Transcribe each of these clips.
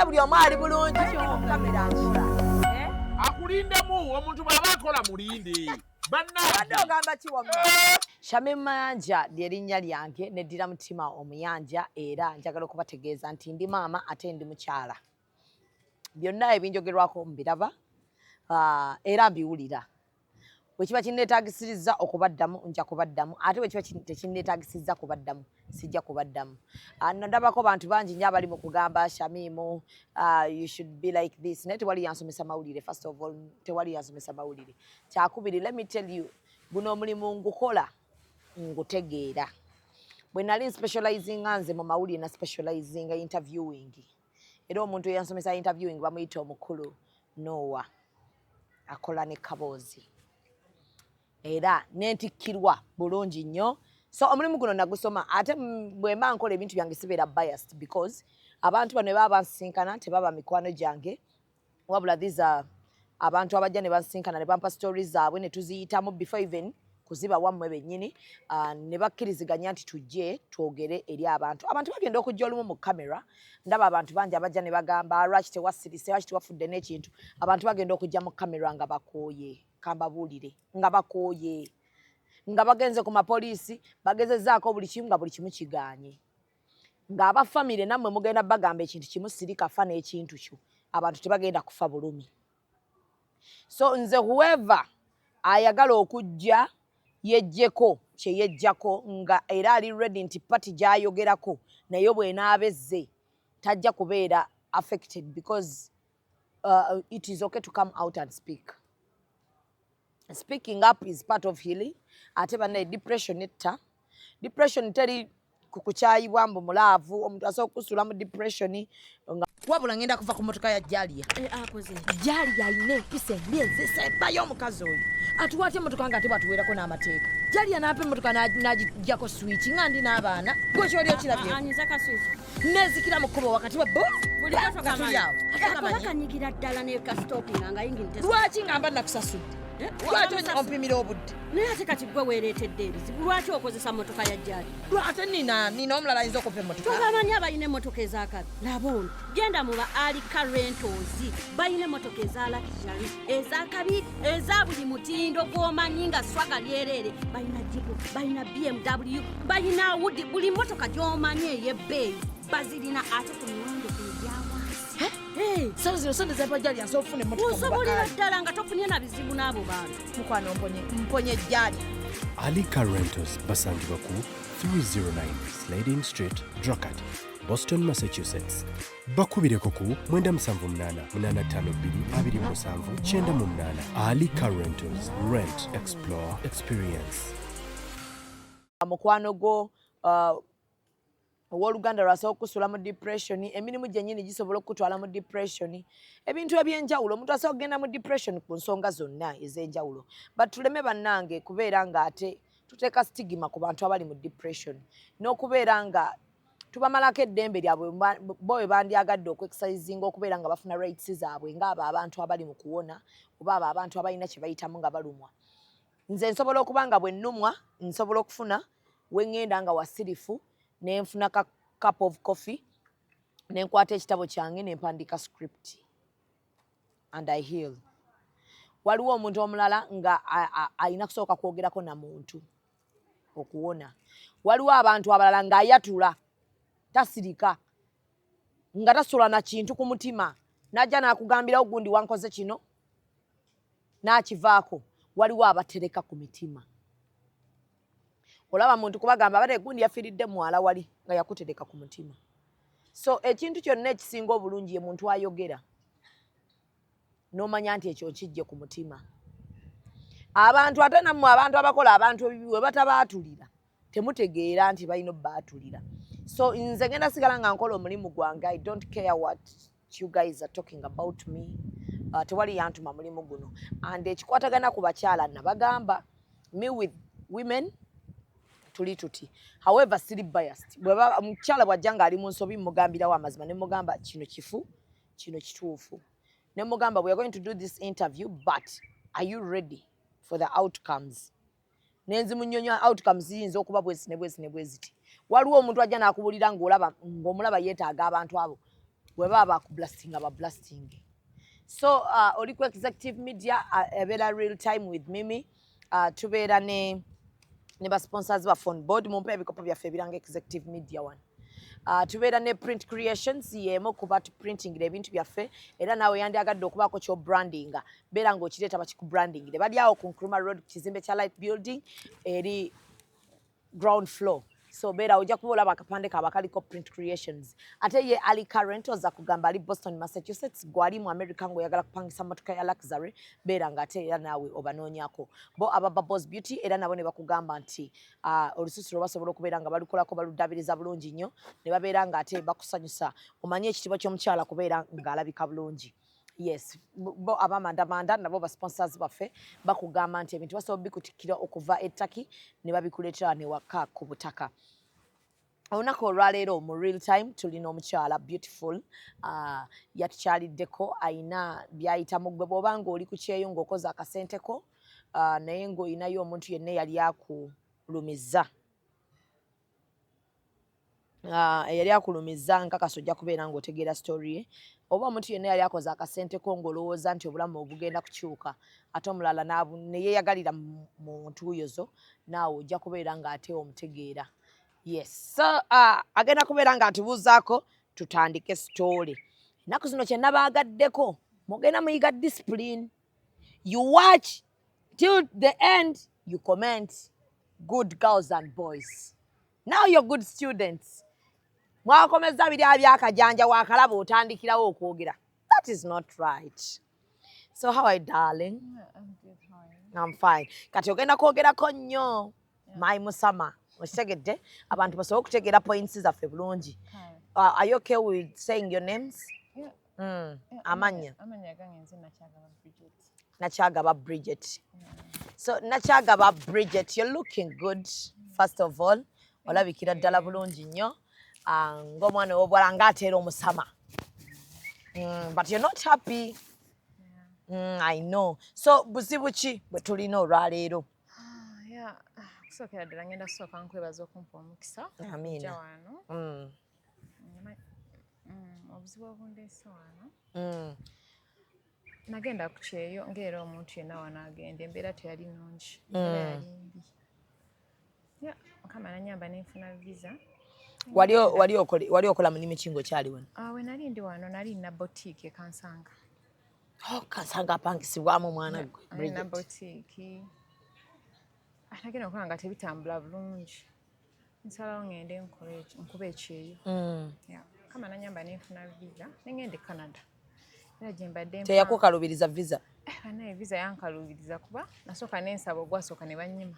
buli omu ali bulungi kamera nkola akulindemu omuntu bw'aba akola mulinde abadde ogamba kiwamma Shamim Mayanja lyerinnya lyange neddira mutima omuyanja era njagala okubategeeza nti ndi maama ate ndi mukyala byonna ebinjogerwako mbiraba era mbiwulira bwe kiba kinneetagisizza okubaddamu nja kubaddamu ate bwe kiba tekinneetagisizza kubaddamu sijja kubaddamu ndabako bantu bangi nnyo abali mu kugamba Shamimu you should be like this naye tewali yansomesa mawulire first of all tewali yansomesa mawulire kyakubiri let me tell you guno omulimu ngukola ngutegeera bwe nali specializinga nze mu mawulire na specializinga interviewing era omuntu eyansomesa interviewing bamuyita omukulu Noah akola ne kaboozi era nentikkirwa bulungi nnyo so omulimu guno nagusoma ate bwe mba nkola ebintu byange sibeera biased because abantu bano baba bansinkana tebaba mikwano gyange wabula these abantu abajja ne bansinkana ne bampa stories zaabwe ne tuziyitamu before even kuziba wammwe bennyini ne bakkiriziganya nti tujje twogere eri abantu bagenda okujja olumu mu kamera ndaba abantu bangi abajja ne bagamba lwaki tewasirise lwaki tewafudde n'ekintu abantu bagenda okujja mu kamera nga bakooye kambabuulire nga bakooye nga bagenze ku mapoliisi bagezezzaako buli kimu nga buli kimu kiganye ng'abafamire nammwe mugenda bagamba ekintu kimu sirikafa n'ekintu kyo abantu tebagenda kufa bulumi so nze whoever ayagala okujja yejjeko kye yejjako nga era ali ready nti pati gy'ayogerako naye bw'enaabezze tajja kubeera affected because it is okay to come out and speak. Speaking up is part of healing. Ate banne depression etta. Depression teri kukukyayibwa mbu mulaavu omuntu asobola okusula mu depression wabula ngenda kuva ku motoka ya Jalia. Akoze. Jalia ayina empisa emyezi esembayo omukazi oyo. Atuwaate emotoka nga ate bwatuweerako n'amateeka. Jalia n'apa emotoka n'agijjako switch nga ndi n'abaana. Gwe kyoli okirabye. Anyiza ka switch. Nezikira mu kkubo wakati wa bo. Buli kato kamanyi. Kanyigira ddala ne ka stopping nga yingirite. Lwaki ngamba nakusasudde? Lwaki ompimira obudde? Naye ate kati gwe weereetedde ebizibu lwaki okozesa motoka ya Jali? Lwate nina omulala ayinza okuva emmotoka. Tobamanyi abalina emmotoka ez'akabi. Laba ono genda mu ba Alika Rentals balina emmotoka eza luxury ez'akabi eza buli mutindo gw'omanyi nga swaga lyereere balina Jeep balina BMW balina Audi buli mmotoka gy'omanyi ey'ebbeeyi bazirina ate ku miwendo egyawansi. Sawa sonde za Jalia so ofune motoka. Osobolera ddala nga tofunye na bizibu n'abo bantu. Mukwano mponye Jalia. Alika Rentals basangibwa ku 309 Sliding Street, Dracut, Boston, Massachusetts. Bakubireko ku 978-852-277-98. Alika Rentals, rent, explore, experience. Mukwano go owooluganda lwasobola okusula mu depression emirimu gyennyini gisobola okutwala mu depression ebintu ebyenjawulo omuntu asobola okugenda mu depression ku nsonga zonna ez'enjawulo but tuleme bannange kubeera nga ate tuteeka stigma ku bantu abali mu depression n'okubeera nga tubamalako eddembe lyabwe bo bwe bandyagadde okwexercisinga okubeera nga bafuna rights zaabwe ng'abo abantu abali mu kuwona oba abo abantu abalina kye bayitamu nga balumwa nze nsobola okuba nga bwe nnumwa nsobola okufuna we ŋŋenda nga wasirifu nenfuna ka cup of coffee nenkwata ekitabo kyange nempandiika script and I heal. Waliwo omuntu omulala nga ayina kusooka kwogerako na muntu okuwona. Waliwo abantu abalala nga ayatula tasirika nga tasula na kintu ku mutima najja n'akugambirawo gundi wankoze kino n'akivaako. Waliwo abatereka ku mitima. Olaba muntu kubagamba bale gundi yafiiridde mwala wali nga yakutereka ku mutima. So ekintu kyonna ekisinga obulungi ye muntu ayogera n'omanya nti ekyo kijje ku mutima. Abantu ate nammwe abantu abakola abantu ebibi we batabaatulira temutegeera nti balina obbaatulira. So nze ngenda sigala nga nkola omulimu gwange. I don't care what you guys are talking about me. Tewali yantuma mulimu guno. And ekikwatagana ku bakyala nabagamba me with women tuli tuti. However, still biased. Bweba omukyala bwajja nga ali mu nsobi mugambirawo amazima ne mugamba kino kifu kino kituufu. Ne mugamba we are going to do this interview but are you ready for the outcomes? Nenzi munyonyo outcomes ziyinza okuba bwezi ne bweziti. Waliwo omuntu ajja n'akubulira ng'omulaba yeetaaga abantu abo. bwe baba ku blasting aba blasting. So oli ku Executive Media ebera real time with Mimi tubeera ne ba sponsors ba phone board mumpe ebikopo byaffe biranga Executive Media one. Tubeera ne Print Creations yemo kuba tu printing ebintu byaffe era nawe yandyagadde okubaako kyo branding beera ng'okireeta bakiku branding bali awo ku Nkrumah Road kizimbe kya Light Building eri ground floor. So beera ojja kuba olaba akapande kaaba kaliko Print Creations. Ate ye Alika Rentals akugamba ali Boston, Massachusetts gwali mu America ng'oyagala kupangisa motoka ya luxury beera ng'ate era naawe obanoonyako. Bo aba Bubbles Beauty era nabo ne bakugamba nti olususu lwe basobola okubeera nga balukolako baluddaabiriza bulungi nnyo ne babeera ng'ate bakusanyusa omanye ekitiibwa ky'omukyala kubeera ng'alabika bulungi. Yes, bo abamandamanda nabo ba sponsors baffe bakugamba nti ebintu basobola bikutikira okuva ettaki ne babikuleetera ne waka ku butaka. Olunaku olwaleero mu real time tulina omukyala beautiful yatukyaliddeko ayina byayitamu gwe bw'oba ng'oli ku kyeyo ng'okoze akasenteko naye ng'olinayo omuntu yenna yali akulumiza eyali akulumiza nkakasa ojja kubeera ng'otegeera story ye oba omuntu yenna yali akoze akasenteko ng'olowooza nti obulamu obugenda kukyuka ate omulala ne yeeyagalira mu ntuuyo zo naawe ojja kubeera ng'ate omutegeera. Yes, so agenda kubeera ng'atubuuzaako tutandike story. Ennaku zino kye nabaagaddeko mugenda muyiga discipline. You watch till the end, you comment. Good girls and boys. Now you're good students. Mwakomeza biri abyakajanja waakalaba otandikirawo okwogera. That is not right. So how are you, darling? I'm good. How are you? I'm fine. Kati ogenda kwogerako nnyo. My Musama. Okitegedde abantu basobola okutegeera points zaffe bulungi. Are you okay with saying your names? Yeah. Amanya. Amanya gange nze Nakyagaba Bridget. Nakyagaba Bridget. So Nakyagaba Bridget, you're looking good. First of all, olabikira ddala bulungi nnyo. Ng'omwana w'obuwala ng'ateera omusama. But you're not happy. I know. So buzibu ki bwe tulina olwaleero? Yeah. Kusookera ddala ngenda kusooka nkwebaza okumpa omukisa. Amiina. Wano. Obuzibu obundeese wano. Nagenda ku kyeyo ng'era omuntu yenna wano agenda embeera teyali nnungi. Embeera yali mbi. Yeah. Mukama nanyamba nenfuna visa. Wali okola mulimu ki ng'okyali wano? We nali ndi wano nali nina boutique e Kansanga. Kansanga apangisibwamu mwana gwe. Nina boutique. Nagenda okuba nga tebitambula bulungi. Nsalawo ngende nkube ekyeyo. Mukama nanyamba nenfuna visa nengenda e Canada. Era gye mbadde teyakukalubiriza visa? Banaye visa yankalubiriza kuba nasooka nensaba ogwasooka ne bannyima.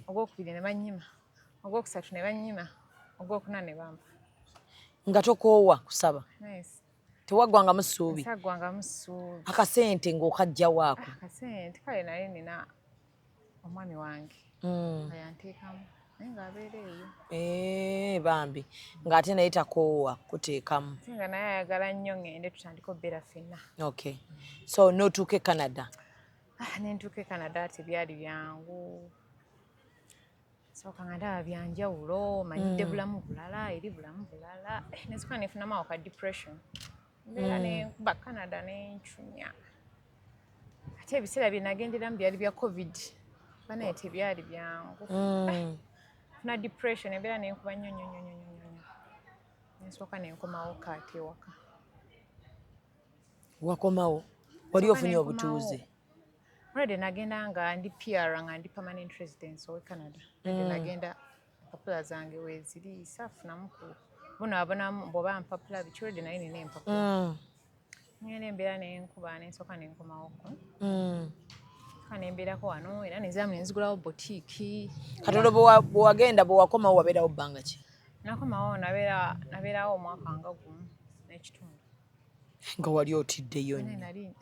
Ogwokubiri ne bannyima. Ogwokusatu ne bannyima. Ogwokuna ne bampa. Nga tokoowa kusaba? Nice. Tewaggwangamu ssuubi? Saggwangamu ssuubi. Akasente ng'okajjawo ako? Akasente kale naye nina omwami wange ayanteekamu naye ng'abeera eyo. Bambi ng'ate naye takoowa kuteekamu. Nga naye ayagala nnyo ngende tutandika obbeera ffenna. Okay. So n'otuuka e Canada? Nentuuka e Canada tebyali byangu. Sooka nga ndaba byanjawulo manyidde bulamu bulala eri bulamu bulala nesooka nefunamu awo ka depression. Mbeera nenkuba Canada nencunya. Ate ebiseera bye nagenderamu byali bya COVID. Banaye tebyali byangu. Funa depression embeera nenkuba nnyo. Nesooka nenkomawo kaati ewaka. Wakomawo? Wali ofunye obutuuze? Already nagenda nga ndi PR nga ndi permanent residence owe Canada. Nagenda empapula zange weeziri saafunamu ku bonabonamu bw'oba mpapula biki already naye nina empapula. Ngenda embeera nenkuba nensooka nenkomawoko. Nembeerako wano era nenziramu nenzigulawo boutique. Katono bwe wagenda bwe wakomawo wabeerawo bbanga ki? Nakomawo nabeerawo omwaka nga gumu n'ekitundu. Nga wali otiddeyo nnyo?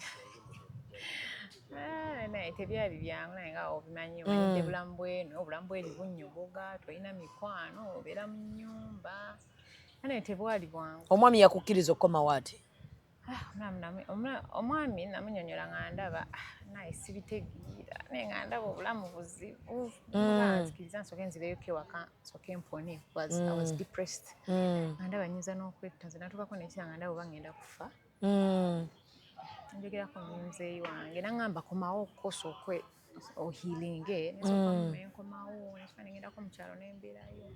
Naye tebyali byangu naye nga obimanyi omanyidde bulamu bweno obulamu bweri bunnyogoga tolina mikwano obeera mu nnyumba naye tebwali bwangu. Omwami yakukkiriza okukomawo ate? omwami namunyonyola nga ndaba naye sibitegeera naye nga ndaba obulamu buzibu nzikiriza nsooke nzireyo ewaka nsooke empone I was depressed nga ndaba nnyinza n'okwetta nze natuukako nekira nga ndaba oba ngenda kufa njogerako muzeeyi wange naŋŋamba komawo okukosooka ohiilinge nenkomawo nesooka nengendako mu kyalo nembeerayo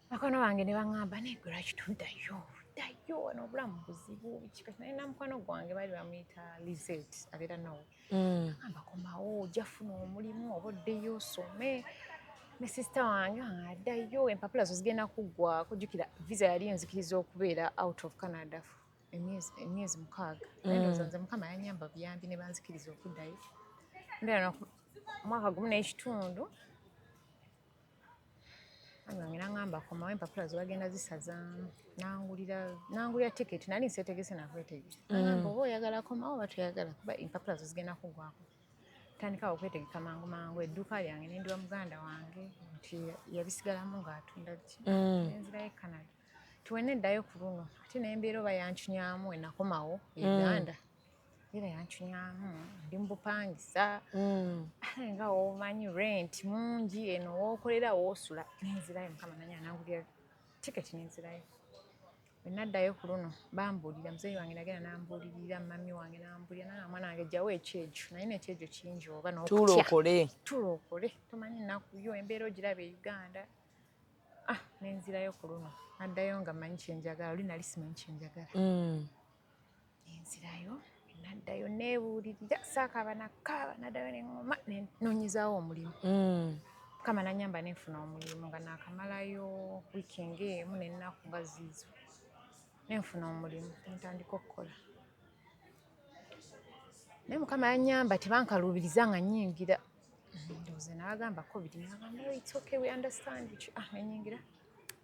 bakwano bange ne baŋŋamba naye gwe lwaki tuddayo wano obulamu buzibu kikati naye namukwano gwange baali bamuyita Lizette abeera nawo amba komawo ojja funa omulimu oba oddeyo osome ne sisita wange addayo empapula zo zigenda kuggwako jjukira visa yali enzikiriza okubeera out of Canada emyezi 6 naye ndowooza nze Mukama yanyamba buyambi ne banzikiriza okuddayo mbeera mwaka 1.5 wange naŋŋamba komawo empapula zo bagenda zisazaamu nangulira tiketi nali nseetegese nakwetegeka naŋŋamba oba oyagala komawo oba toyagala kuba empapula zo zigenda kuggwako tandikawo okwetegeka mangu edduuka lyange nendiwa muganda wange nti yabisigalamu ng'atunda nenzirayo Canada tiwena eddayo ku luno ate nembeera oba yankyunyamu enakomawo Uganda era yankyunyamu ndi mubupangisa nga omanyi rent mungi eno wookolera woosula nenzirayo Mukama nanya nangulira tiketi nenzirayo bwenaddayo ku luno bambuulira muzeeyi wange nagenda nambuulirira mami wange nambuulira nanga mwana wange jjawo ekyejo naye nekyejo kingi oba n'okutya tulookole tomanyi nnaku yo embeera ogiraba e Uganda nenzirayo ku luno naddayo nga mmanyi kyenjagala oli nali simanyi kyenjagala nenzirayo naddayo neebuulirira saakaaba nakaaba naddayo neŋŋoma nenoonyezaawo omulimu Mukama nanyamba nenfuna omulimu nga naakamalayo wiiki ng'emu n'ennaku nga ziizo nenfuna omulimu nentandika okukola naye Mukama yanyamba tebankaluubiriza nga nnyingira ndowooza nabagamba COVID nabagamba it's okay we understand nenyingira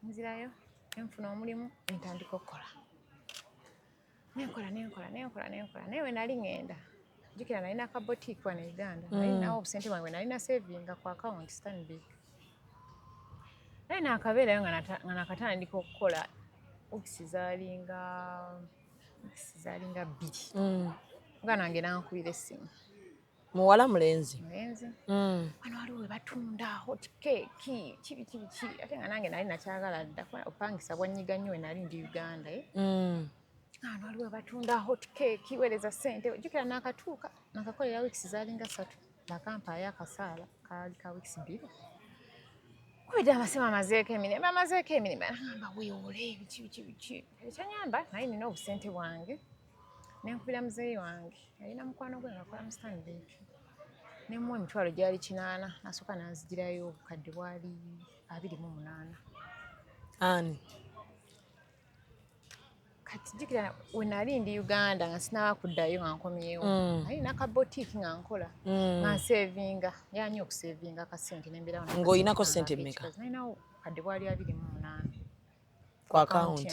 nzirayo nenfuna omulimu nentandika okukola nenkola naye we nali ngenda jjukira nalina akabotiiki wano e Uganda nalinawo obusente bwange nalina savinga ku account Stanbic naye naakabeerayo nga nakatandika okukola wiiki zaalinga 2 muganda wange nankubira essimu muwala mulenzi wano waliwo we batunda hot cake kibi ate nga nange nali nakyagala dda opangisa bwannyiga nnyo we nali ndi Uganda wano waliwo we batunda hot cake weereza ssente jjukira naakatuuka nakakolera wiiki zaalinga 3 bakampaayo akasaala kaali ka wiiki 2 kubidde amasimu amazeeko emirimu nagamba weewole biki ekyanyamba naye nina obusente bwange nenkubira muzeeyi wange yalina mukwano gwe ngaakola mu Stanbic nemuwa emitwalo gyali 80 nasooka nanzigirayo obukadde bwali 28 ani kati jjukira we nali ndi Uganda nga sinaba kuddayo nga nkomyewo nalina akabotiiki nga nkola nga nseevinga yanyi okuseevinga akasente nembeerawo ng'oyinako ssente mmeka nalinawo obukadde bwali 28 ku akawunti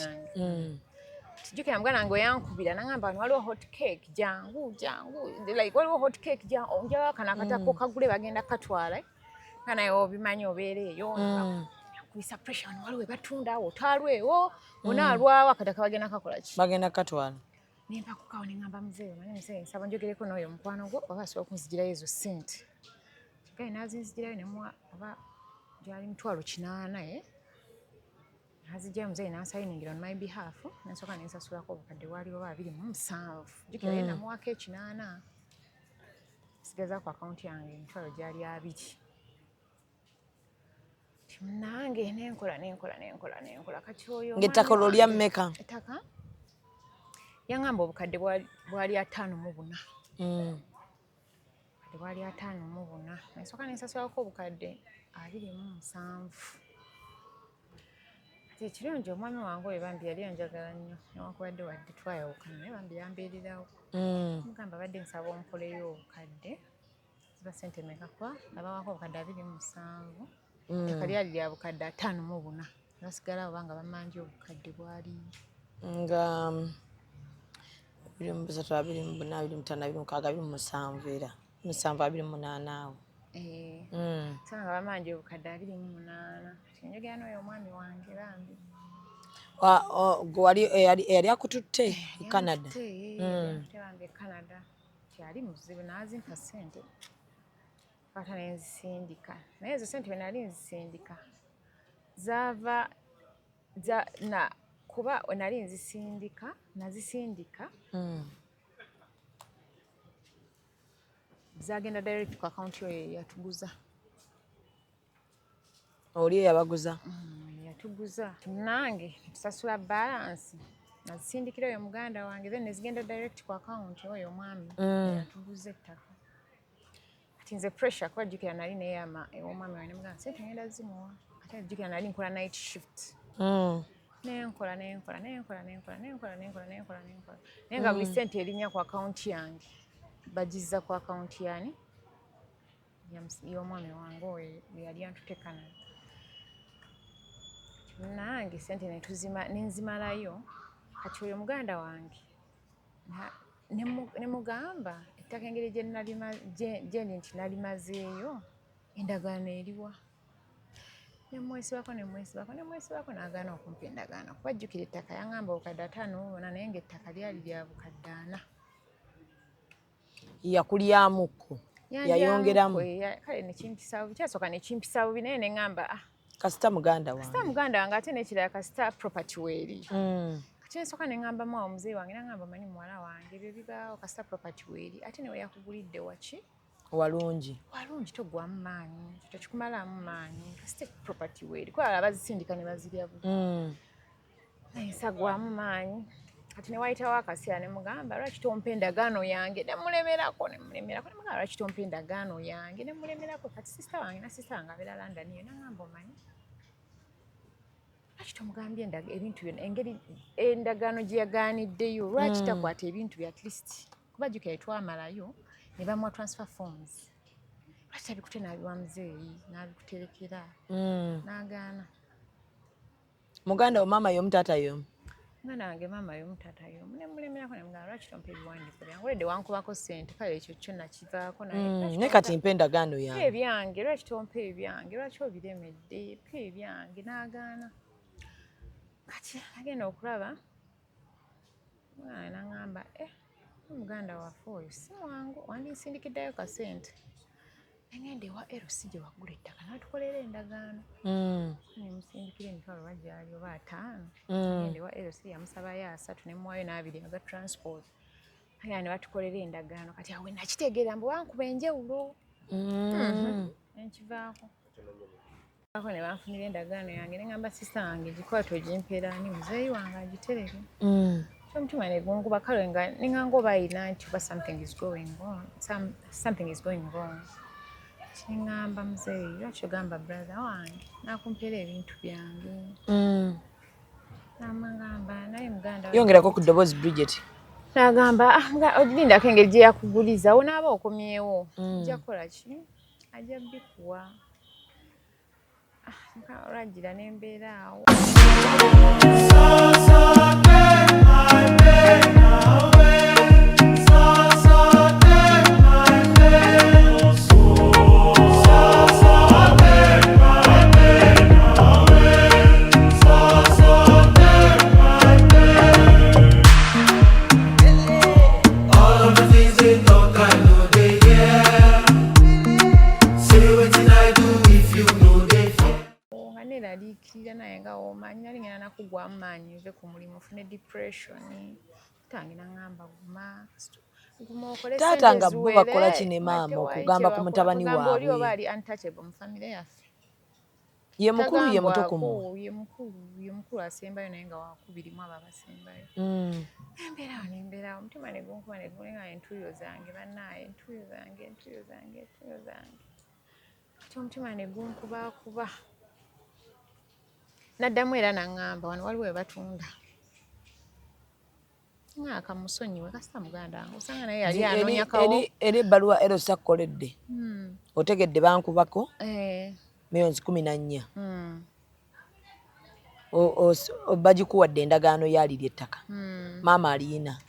tijjukira muganda wange weyankubira naŋŋamba wano waliwo hot cake jangu like waliwo hot cake njagala kano akatako kagule bagenda katwala nga naye obimanyi obeera eyo kubisa pressure wano waliwo batunda otwalwewo onaalwawo akataka bagenda kakola ki bagenda katwala nempa kukawo neŋŋamba muzeeyi manyi muzeeyi nsaba njogereko n'oyo mukwano gwo oba asobola okunzigirayo ezo ssente kigaye nazinzigirayo nemuwa oba gyali 80 nazijjayo muzeeyi nansayiningira on my behalf nensooka nensasulako obukadde bwaliwo 27 jjukira ye namuwako 80 sigaza ku akawunti yange emitwalo gyali 2 nange nenkola kati oyo ng'ettaka olwo lya mmeka ettaka yaŋŋamba obukadde bwali 54 bwali 54 nensooka nensasulako obukadde 27 kati ekirungi omwami wange oyo bambi yali anjagala nnyo newankubadde wadde twayawukana naye bambi yambeererawo mugamba badde nsaba ompoleyo obukadde ziba ssente mekakwa nabawako obukadde 27 ettaka lyali lya bukadde 54 basigala oba nga bamanja obukadde bwali nga 23 era 728 awo sanga bamanja obukadde 28 njogera n'oyo omwami wange bambi Gwali yali akututte e Canada. Wange Canada kyali muzibu n'azimpa ssente kata nenzisindika naye ezo ssente bwe nali nzisindika zaava kuba nali nazisindika zagenda direct ku account yo yatuguza. Oli eyabaguza? Yatuguza nange tusasula balance nazisindikira oyo muganda wange then nezigenda direct ku account oyo omwami yatuguza ettaka. Kati nze pressure kuba jjukira nali naye omwami wange nemugamba sente ngenda zimuwa ate jjukira nali nkola night shift. Nenkola naye nga buli ssente erinnya ku account yange bagizza ku account yani y'omwami wange oyo yali antute Canada. Nange ssente nenzimalayo kati oyo muganda wange nemugamba ettaka engeri gyendi nti nalimazeeyo endagaano eriwa. Nemwesibako n'agaana okumpa endagaano kuba jjukira ettaka yaŋŋamba obukadde 5 naye ng'ettaka lyali lya bukadde 4. Yakulyamuko yayongeramu kale nekimpisa bukyasooka nekimpisa bubi naye neŋŋamba kasita muganda wange ate n'ekirala kasita property weeri. Kati nsooka neŋŋamba mwawo muzeeyi wange naŋŋamba manyi muwala wange ebyo bibaawo kasita property weeri ate newe yakugulidde waki walungi togwamu maanyi tekikumalamu maanyi kasita property weeri kuba abazisindika ne bazirya bubi naye nsagwamu maanyi. Kati ne wayitawo akaseera ne mugamba lwaki tompa endagaano yange nemulemerako nemugamba lwaki tompa endagaano yange nemulemerako. Kati sisita wange abeera London yo naŋŋamba omanyi lwaki tomugambye ebintu byonna engeri endagaano gye yagaaniddeyo lwaki takwata ebintu bya at least kuba jjukira twamalayo ne bamuwa transfer forms lwaki tabikute n'abiwa muzeeyi n'abikuterekera n'agaana. Muganda wo maama y'omu taata y'omu? Muganda wange maama y'omu taata y'omu nemulemerako nemugamba lwaki tompa ebiwandiiko byange oledde wankubako ssente kale ekyo kyonna kivaako naye kati mpa endagaano yange ebyange lwaki tompa ebyange lwaki obiremedde mpa ebyange n'agaana. Kati agenda okulaba n'aŋŋamba muganda waffe oyo si wangu wandisindikiddeyo kasente ngende ewa LC gye waggula ettaka n'atukolera endagaano. Nemusindikira emitwalo bajjali oba 5 ngende ewa LC yamusabayo 3 nemuwayo n'2 aga transport aya ne batukolera endagaano. Kati awe nakitegeera mbu wankuba enjewulo enkivaako ako ne banfunira endagaano yange neŋŋamba sisita wange gikwate ogimpeera ani muzeeyi wange agitereke. Omutima ne gunkuba kale nga neŋŋanga oba ayina nti oba something is going wrong. Neŋŋamba muzeeyi lwaki ogamba brother wange nakumpeera ebintu byange. Namugamba naye muganda yongerako ku ddoboozi Bridget. N'agamba olindako engeri gye yakuguliza onaaba okomyewo ajja kukola ki ajja bikuwa. Olwajjira n'embeera awo. Neraliikirira naye nga omanyi nali ngenda nakugwamu maanyi nve ku mulimu ofune depression. Tange naŋŋamba guma okole taata nga bo bakola ki ne maama okugamba ku mutabani waabwe oli oba ali untouchable mu famire yaffe ye mukulu ye muto ku mu ye mukulu asembayo naye nga wakubirimu abo abasembayo. Embeerawo omutima ne gunkuba ne gulinga entuuyo zange bannaaye entuuyo zange kati omutima ne gunkubakuba. Naddamu era naŋŋamba wano waliwo we batunda akamusonyiwe kasita muganda wange osanga naye yali anoonyakawo eri ebbaluwa LC akkoledde otegedde bankubako myonzi 14 bagikuwadde endagaano yalirya ettaka maama aliyina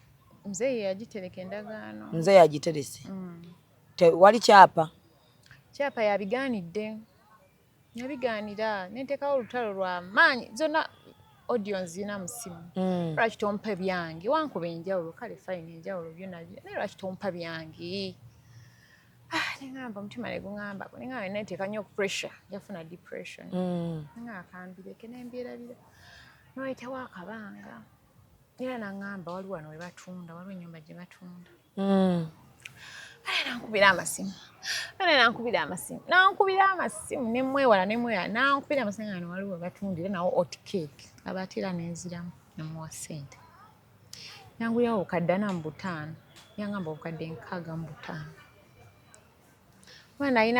muzeeyi yagitereka endagaano muzeeyi agiterese tewali kyapa yabigaanidde yabigaanira nenteekawo olutalo lwa maanyi zonna audio nzina mu simu lwaki tompa byange wankuba enjawulo kale fine enjawulo byonna naye lwaki tompa byange nengamba omutima ne guŋŋamba nengamba neeteeka nnyo pressure yafuna depression nga akambireke nembyerabira noyitawo akabanga era naŋŋamba waliwo wano we batunda waliwo ennyumba gye batunda nankubira amasimu nemwewala nankubira amasimu nga waliwo batundira nawo hot cake abaatira nenziramu nemuwa ssente yangulirawo obukadde 45 yangamba obukadde 65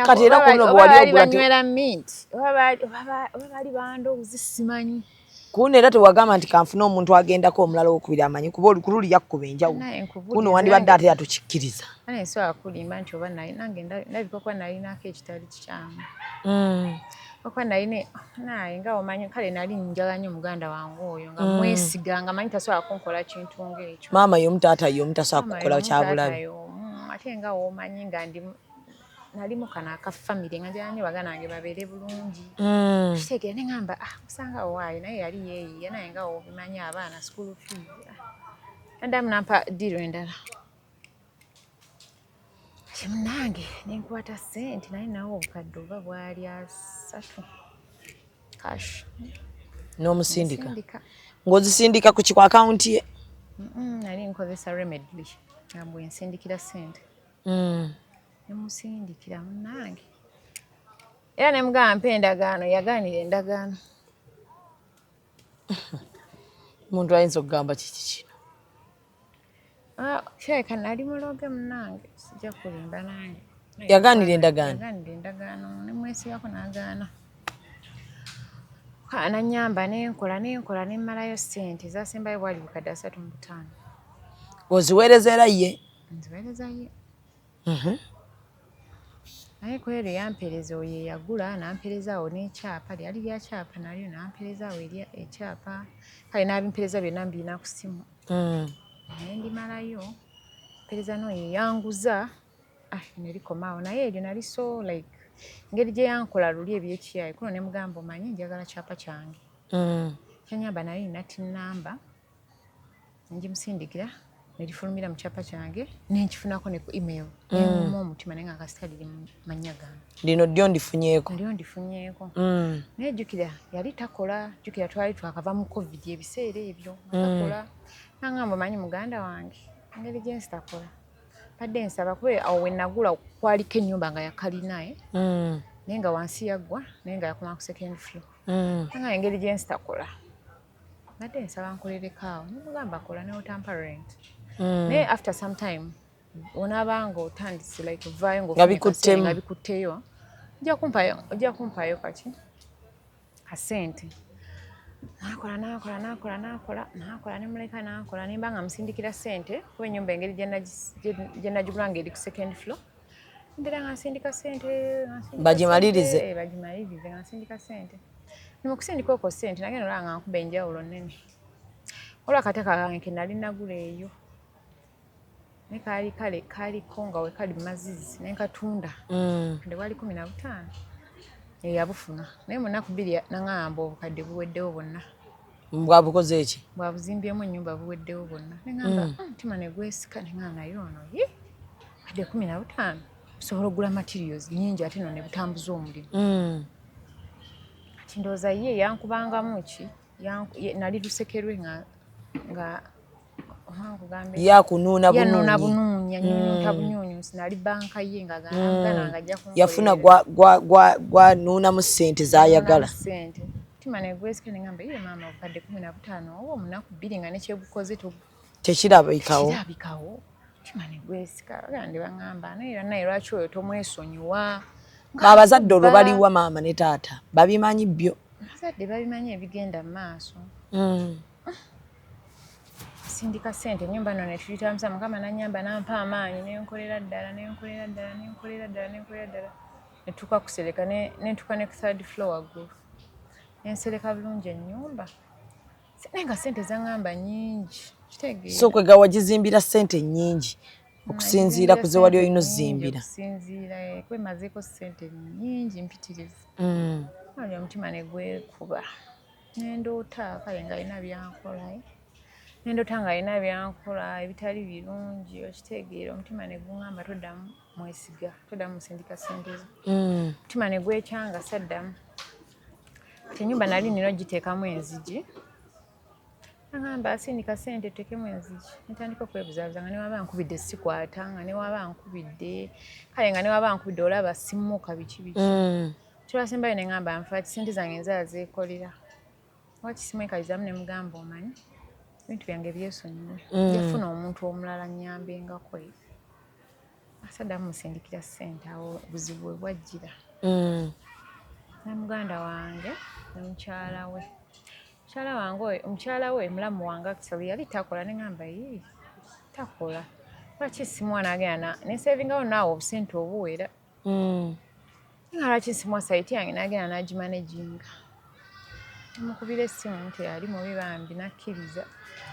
kati era kuno bwali banywera mint oba bali bandowuzi simanyi kuno era tewagamba nti kanfuna omuntu agendako omulala wokubiri amanyi kuba olukulu yakkuba enjawulo kuno wandibadde ate yatukikkiriza naye nsobola kulimba nti oba nange ndabika kuba nalinako ekitali kikyamu okuba naye nga omanyi kale nali njagala nnyo muganda wange oyo nga mwesiga nga manyi tasobola kunkola kintu ng'ekyo maama y'omu taata y'omu tasobola kukola kyabulabe ate nga womanyi nga nalimu kana akafamire nga njala nnyo baganda bange babeere bulungi kitegeera ne ŋŋamba osanga owaayo naye yali yeeyiya naye nga obimanyi abaana school fees addamu nampa ddiiro endala kimunange nenkwata ssente naye nawe obukadde oba bwali 3 cash n'omusindika ng'ozisindika ku kiku akawunti ye nali nkozesa Remedly nga bwensindikira ssente nemusindikira munange era nemugamba mpa endagaano yagaanira endagaano omuntu ayinza okugamba kiki kino kirabika nali muloge munange sijja kulimba nange yagaanira endagaano nemwesigako n'agaana nanyamba nenkola nemmalayo ssente zasembayo bwali bukadde 35 oziweereza era ye nziweereza ye naye kwero yampeereza oyo yagula nampeerezaawo n'ekyapa lyali lya kyapa nalyo nampeerezaawo ekyapa kale n'abimpeereza byonna mbirina ku simu naye ndimalayo mpeereza n'oyo yanguza nerikomaawo naye eryo nali so like ngeri gye yankola luli ebyekiyayi kuno ne mugamba omanyi njagala kyapa kyange kyanyamba naye nina tinnamba ngimusindikira nerifulumira mu kyapa kyange nenkifunako ne ku email neŋŋuma omutima naye nga kasita liri mu mannya gange lino ddyo ndifunyeeko naye jjukira yali takola jjukira twali twakava mu covid ebiseera ebyo takola naŋŋamba omanyi muganda wange engeri gyensi takola badde nsaba kuba awo we nagula kwaliko ennyumba nga yakalinaye naye nga wansi yaggwa naye nga yakoma ku second floor nga engeri gyensi takola badde nsaba nkolereko awo nemugamba kola ne otampa rent naye after some time onaabanga otandise like ovaayo nga bikutteyo ojja kumpayo kaki kasente nakola nemuleka nakola nemba nga musindikira ssente kuba ennyumba engeri gye nagigula ng'eri ku second floor ndera nga nsindika ssente bagimalirize nga nsindika ssente nimukusindika okwo ssente nagenda olaba nga nkuba enjawulo nnene olwakataka kange ke nali nagula eyo naye kaliko nga we kali mazizi naye nkatunda kadde bwali 15 yabufuna naye mu nnaku 2 naŋŋamba obukadde buweddewo bwonna bwabukoze eki bwabuzimbyemu ennyumba buweddewo bwonna neŋŋamba mutima negwesika neŋŋamba naye ono kadde 15 busobola okugula materials nnyingi ate no ne butambuza omulimu kati ndowooza ye yankubangamu ki nali lusekerwe nga yakunuuna bunuunya nyunyuta bunyunyusi nali banka ye nga gananga ajja yafuna gwanuunamu ssente zayagala mutima negwesika neŋŋamba ye maama obukadde 15 oba omunaku 2 nga nekyebukoze tekirabikawo mutima negwesika bagande baŋŋamba naye lwaki oyo tomwesonyiwa abazadde olwo baliwa maama ne taata babimanyi byo abazadde babimanyi ebigenda mu maaso sindika ssente ennyumba no ne tuyitamusa mukama nanyamba nampa amaanyi nenkolera ddala netuuka kusereka nentuuka ne ku 3rd floor waggulu nensereka bulungi ennyumba naye nga ssente zaŋŋamba nnyingi kitegeera so kwega wagizimbira ssente nnyingi okusinziira ku ze wali olina ozizimbira okusinziira kwemazeeko ssente nnyingi mpitirivu olyo omutima ne gwekuba nendoota kale ng'alina byankola nendoota ng'alina byankola ebitali birungi okitegeera omutima ne guŋŋamba toddamu mwesiga toddamu musindika sindizo omutima ne gwekyanga saddamu kati ennyumba nali nina ogiteekamu enzigi aŋŋamba asindika ssente tuteekemu enzigi netandika okwebuzaabuza nga ne waba nkubidde sikwata nga ne waba nkubidde kale nga ne waba nkubidde olaba simmuka biki kyolwasembayo ne ŋŋamba nfaati ssente zange nzala zeekolera waki simwekalizamu ne mugamba omanyi ebintu byange byesonyiwe yafuna omuntu omulala nnyambengako asaddamu musindikira ssente awo buzibu bwe bwajjira ne muganda wange ne mukyala we omukyala we mulamu wange akisabwe yali takola ne ŋŋamba takola lwaki simuwa n'agenda nesevingawo naawe obusente obuwera nga lwaki simuwa sayiti yange n'agenda n'agimanaginga mukubira essimu nti yali mubi bambi nakkiriza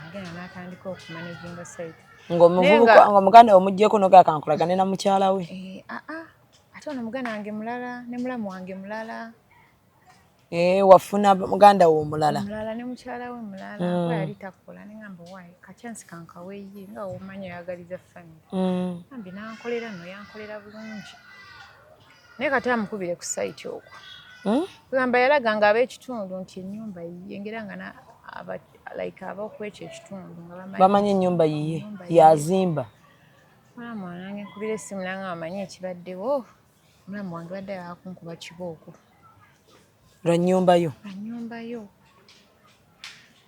agenda n'atandika okumanaginga sayiti ng'omuganda omuggyeko nogakankulagane na mukyala we ate ono muganda wange mulala ne mulamu wange mulala wafuna muganda wo omulala ne mukyala we mulala kuba yali takola ne ŋŋamba waayi kacyansi kankaweeye nga womanyi oyagaliza famire ambi nankolera nno yankolera bulungi naye kati amukubire ku sayiti okwo kugamba yalaganga ab'ekitundu nti ennyumba yiye ngera nga ab'okwekyo ekitundu nga bamanyi ennyumba yiye yazimba mulamu wange nkubira essimu nanga bamanyi ekibaddewo mulamu wange badde yakunkuba kibooko lwa nnyumbayo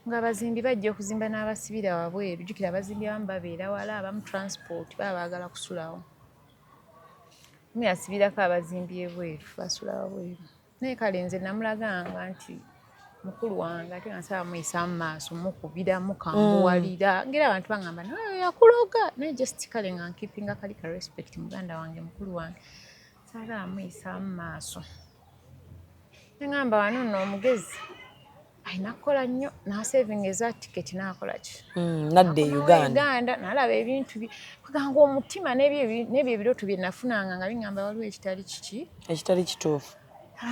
ng'abazimbi bajja okuzimba n'abasibira wabweru jjukira abazimbi abamu babeera wala abamu transport baba baagala kusulawo omu yasibirako abazimbi ebweru basula wabweru naye kale nze namulaganga nti mukulu wange ate nga nsaba muyisa mu maaso mukubira mukambuwalira ngera abantu baŋŋamba naye yakuloga naye just kale nga nkipinga kali ka respect muganda wange mukulu wange saagala muyisa mu maaso neŋŋamba wano nno omugezi alina kukola nnyo n'asevinga eza tiketi n'akola ki nadda e Uganda n'alaba ebintu kuganga omutima n'ebyo ebirooto bye nafunanga nga biŋŋamba waliwo ekitali kituufu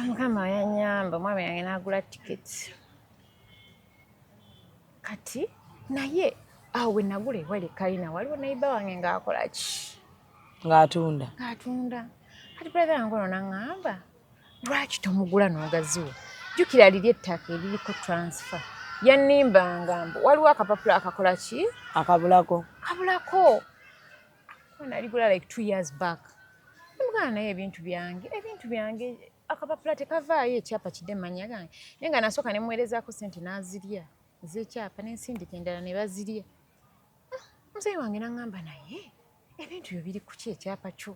mukama yanyamba omwami yange n'agula tiketi kati naye awo we nagula ewali kalina waliwo nayiba wange ng'akola ki ng'atunda kati brother yange ono naŋŋamba lwaki tomugula n'ogaziwo jjukira liri ettaka eririko transfer yannimbanga mbu waliwo akapapula akakola ki kabulako naligula like 2 years back nemugana naye ebintu byange akapapula tekavaayo ekyapa kidde mumanya gange naye nga nasooka nemuweerezaako sente n'azirya ez'ekyapa n'ensindika endala ne bazirya muzeyi wange naŋŋamba naye ebintu byo biri ku ki ekyapa kyo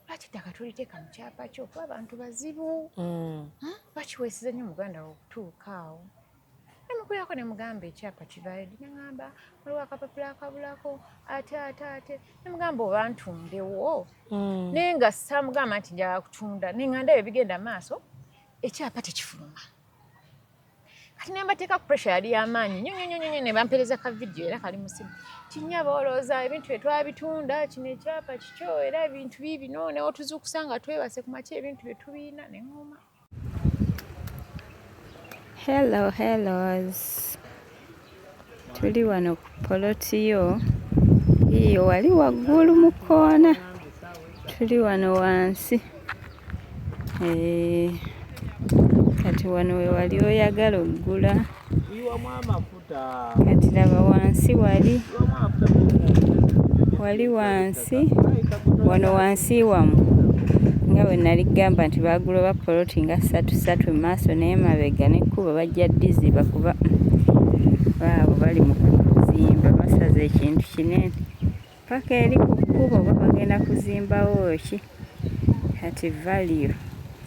lwaki ddaka toliteeka mu kyapa kyo kuba abantu bazibu bakiweesiza nnyo muganda we okutuuka awo nemukulirako ne mugamba ekyapa kivaayo ddi neŋŋamba waliwo akapapula akabulako ate nemugamba oba ntundewo naye nga saamugamba nti njagala kutunda neŋŋanda ebyo bigenda maaso ekyapa tekifuluma kati nembateeka ku pressure yali y'amaanyi nnyo ne bampeereza ka vidiyo era kali mu simu kinnya boolooza ebintu bye twabitunda kino ekyapa kikyo era ebintu biibino newo tuzuukusa nga twebase ku makya ebintu bye tubiina ne ŋŋoma. Hellos. Tuli wano ku polotiyo iyo wali waggulu mu kkoona tuli wano wansi kati wano we wali oyagala oggula kati laba wansi wali wansi wano wansi wamu nga bwe nali gamba nti baagula ba poloti nga 3 mu maaso n'emabega n'ekkubo bajja ddiziba kuba baabo bali mu kuzimba basaze ekintu kinene paka eri ku kkubo oba bagenda kuzimbawo ki kati value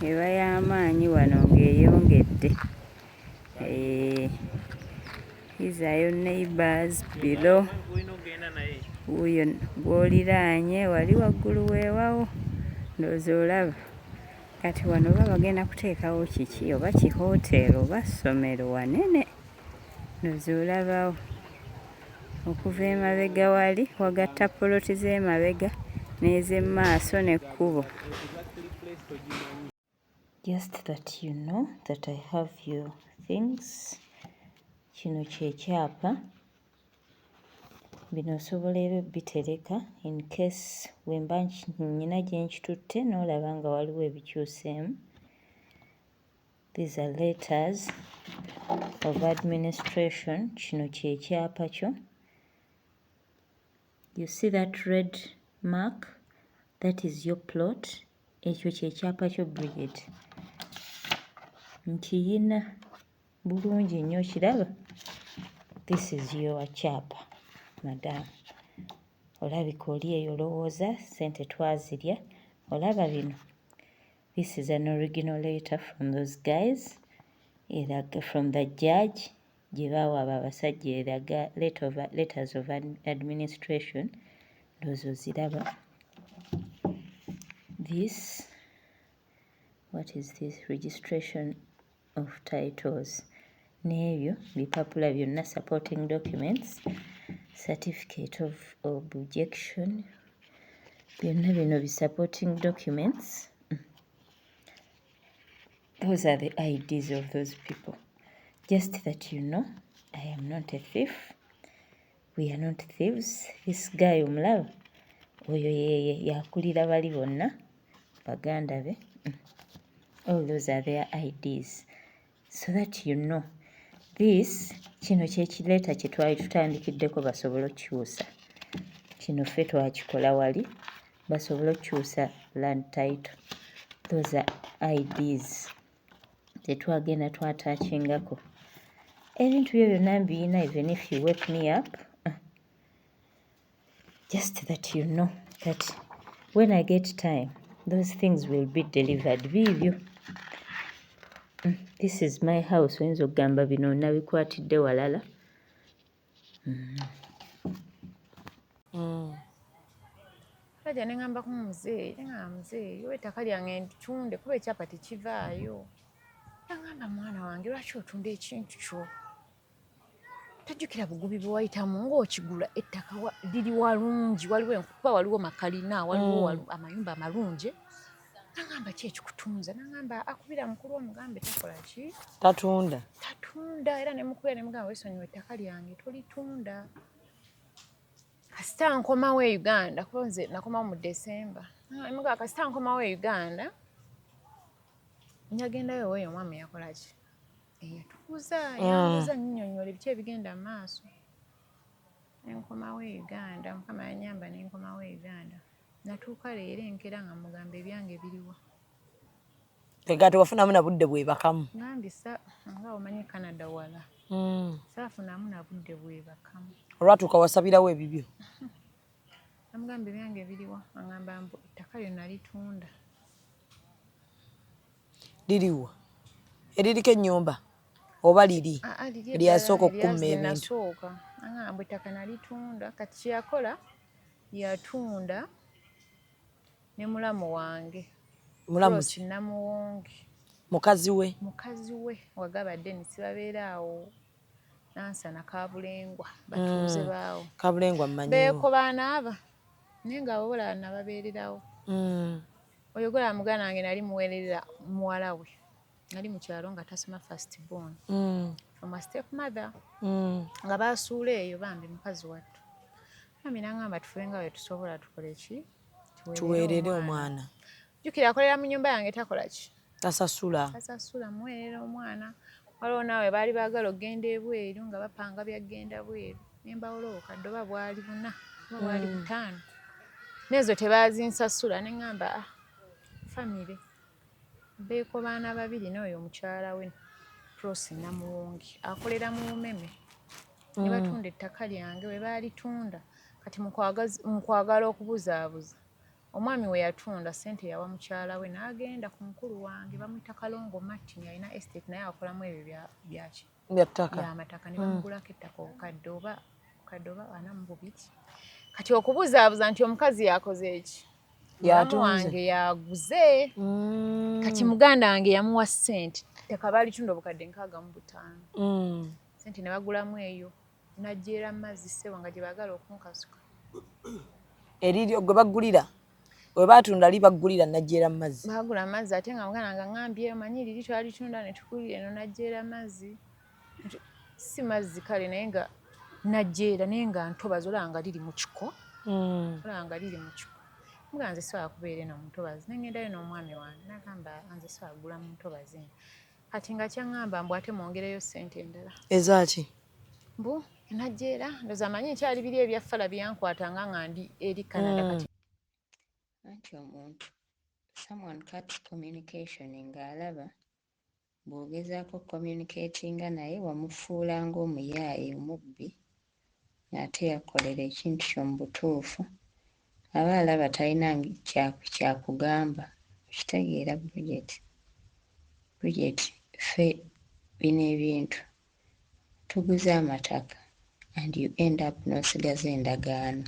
eba y'amaanyi wano ng'eyongedde izayo neighbors below wuyo gw'oliraanye wali waggulu weewawo ndowooza olaba kati wano oba bagenda kuteekawo kiki oba kihoteero oba ssomero wanene ndowooza olabawo okuva emabega wali wagatta poloti z'emabega n'ez'emmaaso n'ekkubo. Just that you know that I have your things kino kyekyapa bino osobola era bitereka in case wemba nnyina gye nkitutte n'olaba nga waliwo ebikyuseemu. These are letters of administration. Kino kyekyapa kyo. You see that red mark? That is your plot. Ekyo kyekyapa kyo Bridget. Nkiyina bulungi nnyo kiraba. This is your chapa, madam. Olabika oli eyo olowooza ssente twazirya. Olaba bino. This is an original letter from those guys. Eraga from the judge. Gye baawa abasajja eraga letters of administration. Those oziraba. This, what is this? Registration of titles. N'ebyo bipapula byonna supporting documents. Certificate of objection. Byonna bino bi supporting documents. Those are the IDs of those people. Just that you know, I am not a thief. We are not thieves. This guy omulaba oyo yeye yakulira bali bonna baganda be. All those are their IDs. So that you know. This, kino kyekireeta kye twali tutandikiddeko basobole okukyusa. Kino ffe twakikola wali basobole okukyusa land title. Those are IDs. Tetwagenda twatachingako. Ebintu byo byonna mbiyina, even if you wake me up. Just that you know that when I get time, those things will be delivered. Bibyo. This is my house. Oyinza okugamba bino nabikwatidde walala. Kajja ne ngamba ku muzeeyi, muzeeyi ettaka lyange ntunde kuba ekyapa tekivaayo. Nagamba mwana wange lwaki otunda ekintu kyo? Tajjukira bugubi bwe wayitamu ng'okigula ettaka liri walungi, waliwo enkuba, waliwo makalina, waliwo amayumba amalungi. Nagamba ki ekikutunza? Nagamba akubira mukulu omugambe takola ki? Tatunda. Tatunda era ne mukubira ne mugamba weesonyiwa ettaka lyange tolitunda. Kasita nkomawo e Uganda, kuba nze nakomawo mu December. Mugamba kasita nkomawo e Uganda, njagendayo weeyo omwami yakola ki? Yatubuuza, yanbuuza nnyonnyola ebiki ebigenda mu maaso. Ne nkomawo e Uganda, Mukama yanyamba ne nkomawo e Uganda. Natuuka leero enkera nga mugamba ebyange biriwa. Tegati wafunamu na budde bwebakamu. Ngambisa nga omanyi Canada wala. Saafunamu na budde bwebakamu. Olwatuuka wasabirawo ebibyo. Namugamba ebyange biriwa. Angamba mbu ettaka lyonna litunda. Liriwa? Eririko ennyumba? Oba liri? Lyasooka okukuma ebintu. Nasooka. Angamba ettaka nalitunda. Kati kyeyakola yatunda ne mulamu wange. Mulamu ki? Namuwonge. Mukazi we? Mukazi we wagaba Dennis babeeraawo. Nansana Kabulengwa batuuze baawo. Kabulengwa mmanyiwo. Beeko baana aba. Naye nga abo balala nababeererawo. Oyo gola mugana wange nali muweerera muwala we. Nali mu kyalo nga tasoma first born. From a step mother. Nga baasuula eyo bambi mukazi wattu. Mami nangamba tufenga we tusobola tukole ki? Tuweerere omwana. Jjukira akolera mu nnyumba yange takola ki? Tasasula. Tasasula muweerera omwana. Waliwo naawe baali baagala okgenda ebweru nga bapanga byagenda bweru. Ne mbawolooka ddoba bwali buna, oba bwali butaano. N'ezo tebaazinsasula ne ngamba famire. Beeko baana babiri n'oyo mukyala we Prosi Namuwonge akolera mu Bumeme. Ne batunda ettaka lyange we baalitunda. Kati mu kwagala okubuzaabuza. Omwami we yatunda ssente yawa mukyala we n'agenda ku mukulu wange bamuyita Kalongo Martin alina estate naye akolamu ebyo byaki? Byattaka. By'amataka ne bamugulako ettaka obukadde oba 42. Kati okubuzaabuza nti omukazi yakoze eki? Mulamu wange yaguze. Kati muganda wange yamuwa ssente. Ettaka baalitunda obukadde 65. Ssente ne bagulamu eyo. Najjeera mazzi ssebo nga gye baagala okunkasuka. Eriryo gwe baggulira? We baatunda li baggulira najjeera mazzi? Baagula mazzi ate nga muganda wange ngambye omanyi liri twalitunda ne tukulira eno najjeera mazzi. si mazzi kale naye nga najjeera naye nga ntobazi olaba nga liri mu kiko olaba nga liri mu kiko muga nze sisobola kubeera eno mu ntobazi nengendayo n'omwami wange nagamba nze sisobola kugula mu ntobazi eno kati nga kyaŋŋamba mbu ate mwongereyo ssente endala ezaki mbu najjeera ndoza amanyi nkyali biri ebyaffala byankwatanga nga ndi eri Canada kati anti omuntu someone cut communication ng'alaba bw'ogezaako communicatinga naye wamufuula ng'omuyaaye omubbi ate yakolera ekintu ky'omu butuufu aba alaba talina kyakugamba okitegeera Bridget ffe bino ebintu tuguze amataka and you end up n'osigaza endagaano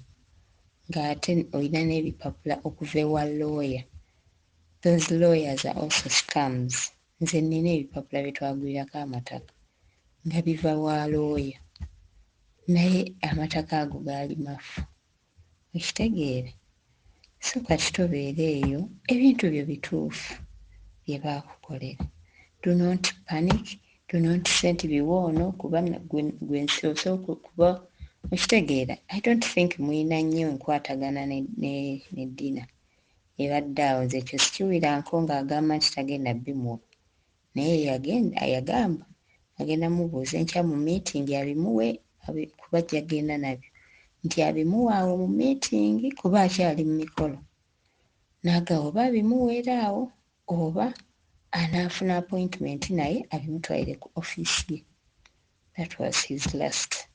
ng'ate olina n'ebipapula okuva ewa lawyer. Those lawyers are also scams. Nze nina ebipapula bye twagulirako amataka nga biva wa lawyer naye amataka ago gaali mafu ekitegeere so kati tobeera eyo ebintu byo bituufu bye baakukolera. Do not panic, do not send biwoono kuba gwe nsoose kuba okitegeera. I don't think muyina nnyo enkwatagana ne Dina ebadde awo nze ekyo sikiwiranko ng'agamba nti tagenda bimuwa naye yagamba agenda mubuuza enkya mu meeting abimuwe kuba gyagenda nabyo nti abimuwa awo mu meeting kuba akyali mu mikolo naga oba abimuweera awo oba anaafuna appointment naye abimutwalire ku office ye. That was his last.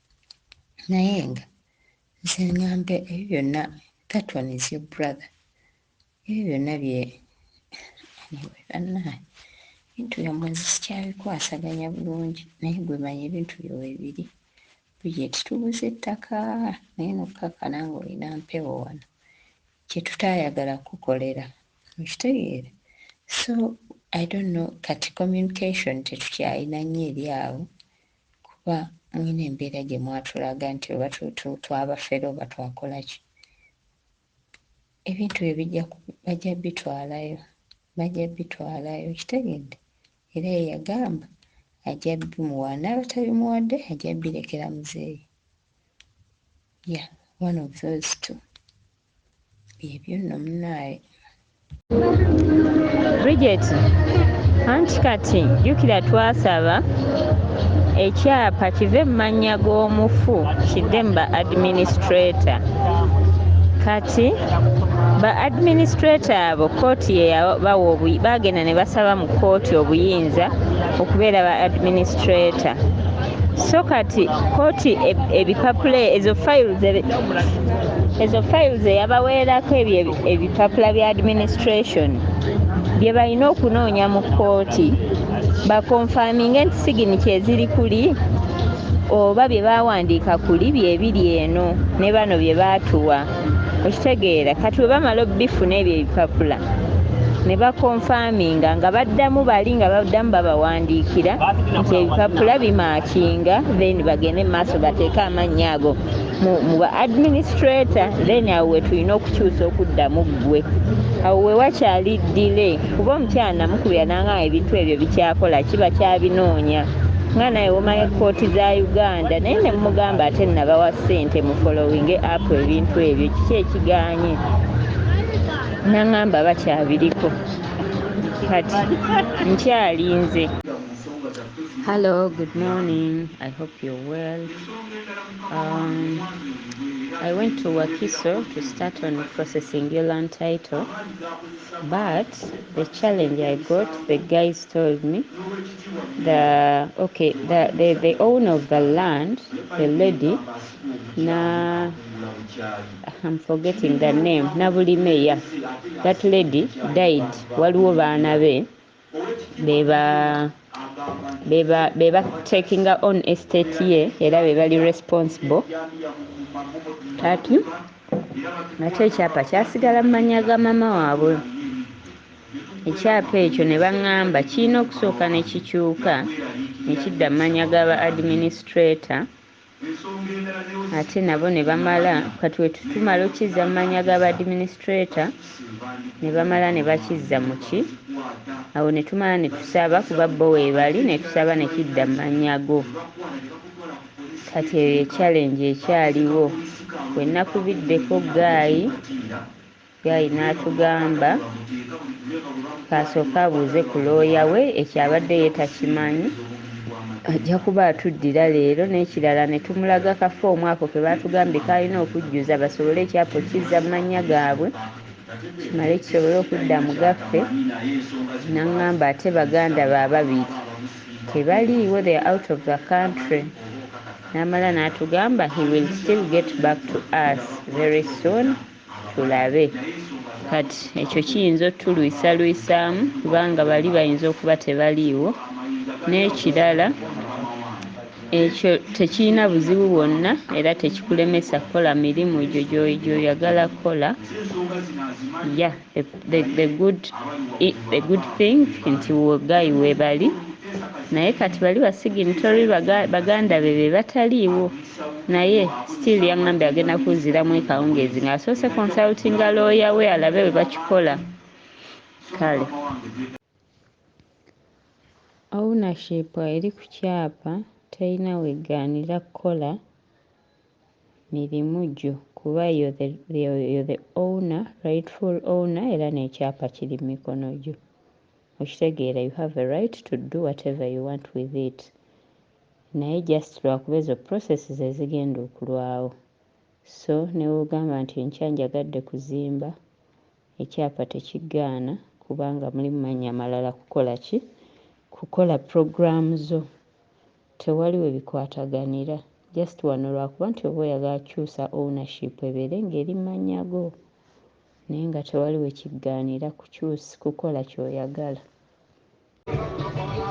Naye nga nze ngambe ebyo byonna that one is your brother. Ebyo byonna bye anyway bannaye ebintu byammwe nze sikyabikwasaganya bulungi naye gwe manya ebintu byo weebiri. Bridget tuguze ettaka naye nokkakana ng'olina mpewo wano kye tutaayagala kukolera okitegeere. So I don't know kati communication tetukyalina nnyo eri awo kuba mwina embeera gye mwatulaga nti oba twabafere oba twakola ki ebintu bye bajja bitwalayo kitegedde era ye yagamba ajja bimuwa n'abatabimuwadde ajja birekera muzeeyi. Yeah, one of those two. Byebyo nno munaaye. Bridget, anti kati jjukira twasaba ekyapa kive mu mannya g'omufu kidde mu ba administrator. Kati ba administrator abo kooti ye bawa bagenda ne basaba mu kooti obuyinza okubeera ba administrator. So kati kooti ebipapula ezo files eyabaweerako ebipapula bya administration bye balina okunoonya mu kooti bakonfaminge nti signature eziri kuli oba bye bawandiika kuli byebiri eno ne bano bye baatuwa okitegeera. Kati bwe bamala obifuna ebyo ebipapula ne bakonfaminga nga baddamu bali nga baddamu babawandiikira nti ebipapula bimaakinga then bagende mu maaso bateeke amannya ago mu ba administrator then awo we tulina okukyusa okuddamu ggwe awo we wakyali ddire kuba omukyala namukubira nanga ebintu ebyo bikyakola kiba kyabinoonya nga naye womanyi kooti za Uganda naye ne mugamba ate nabawa ssente mu following up ebintu ebyo kiki ekiganye nangamba bakyabiriko kati nkyalinze. Hello, good morning. I hope you're well. I went to Wakiso to start on processing your land title, but the challenge I got, the guys told me the owner of the land, the lady, I'm forgetting the name, Nabuli Meya, that lady died waliwo baana be beba taking on estate ye era be bali responsible. Kati nate ekyapa kyasigala mu mannya ga mama waabwe. Ekyapa ekyo ne baŋŋamba kirina okusooka ne kikyuka ne kidda mu mannya g'aba administrator ate nabo ne bamala kati we tumala okizza mu mannya g'aba administrator ne bamala ne bakizza mu awo ne tumala ne tusaba kuba bo weebali ne tusaba ne kidda mu manyago. Kati eyo challenge ekyaliwo bwe nakubiddeko Gaayi n'atugamba kasooka abuuze ku looya we ekyo abadde ye takimanyi ajja kuba atuddira leero. N'ekirala ne tumulaga kafoomu ako ke baatugambye k'alina okujjuza basobole ekyapa okizza mu mannya gaabwe kimale kisobole okudda mu gaffe. N'aŋŋamba ate baganda be ababiri tebaliiwo, they are out of the country. N'amala n'atugamba he will still get back to us very soon. Tulabe kati ekyo kiyinza otulwisalwisaamu kubanga bali bayinza okuba tebaliiwo. N'ekirala ekyo tekirina buzibu bwonna era tekikulemesa kukola mirimu gyo gy'oyagala kukola. Yeah, the good thing nti Gaayi weebali naye kati bali basignatory baganda be bataliiwo naye still yaŋŋambye agenda kuziramu ekawungeezi ng'asoose consultinga looya we alabe bwe bakikola. Kale ownership eri ku kyapa terina wegaanira kukola mirimu gyo kuba you're the owner, rightful owner, era n'ekyapa kiri mu mikono gyo. Okitegeera, you have a right to do whatever you want with it. Naye just lwakuba ezo processes ezigenda okulwawo. So ne wogamba nti enkya njagadde kuzimba ekyapa tekigaana kubanga mulimu mannya malala kukola ki? Kukola program zo. Tewali we bikwataganira. Just wano lwakuba nti oba oyagala kyusa ownership ebeere ng'eri mannya go naye nga tewali we kigaanira kukola ky'oyagala.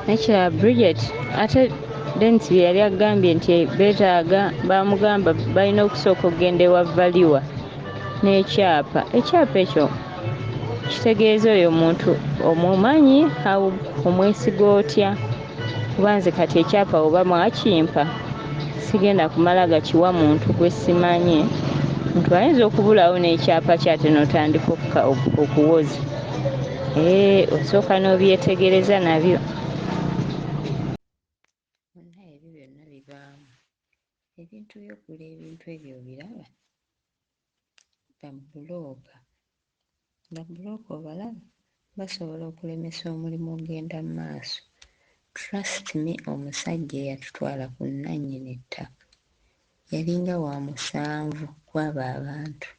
Nekirala Bridget ate Dennis bye yali agambye nti beetaaga bamugamba balina okusooka okugenda ewa valiwa n'ekyapa. Ekyapa ekyo kitegeeza oyo omuntu omumanyi omwesiga otya kuba nze kati ekyapa oba mwakimpa sigenda kumala gakiwa muntu gwe simanyi. Muntu ayinza okubulawo n'ekyapa kyate n'otandika okuwoza. Osooka n'obyetegereza nabyo. Munaye ebyo byonna bibaamu. Ebintu by'okugula ebintu ebyo biraba babulooka obalaba basobola okulemesa omulimu ogenda mu maaso. Trust me, omusajja eyatutwala ku nnannyini ttaka yalinga wa 7 kwabo abantu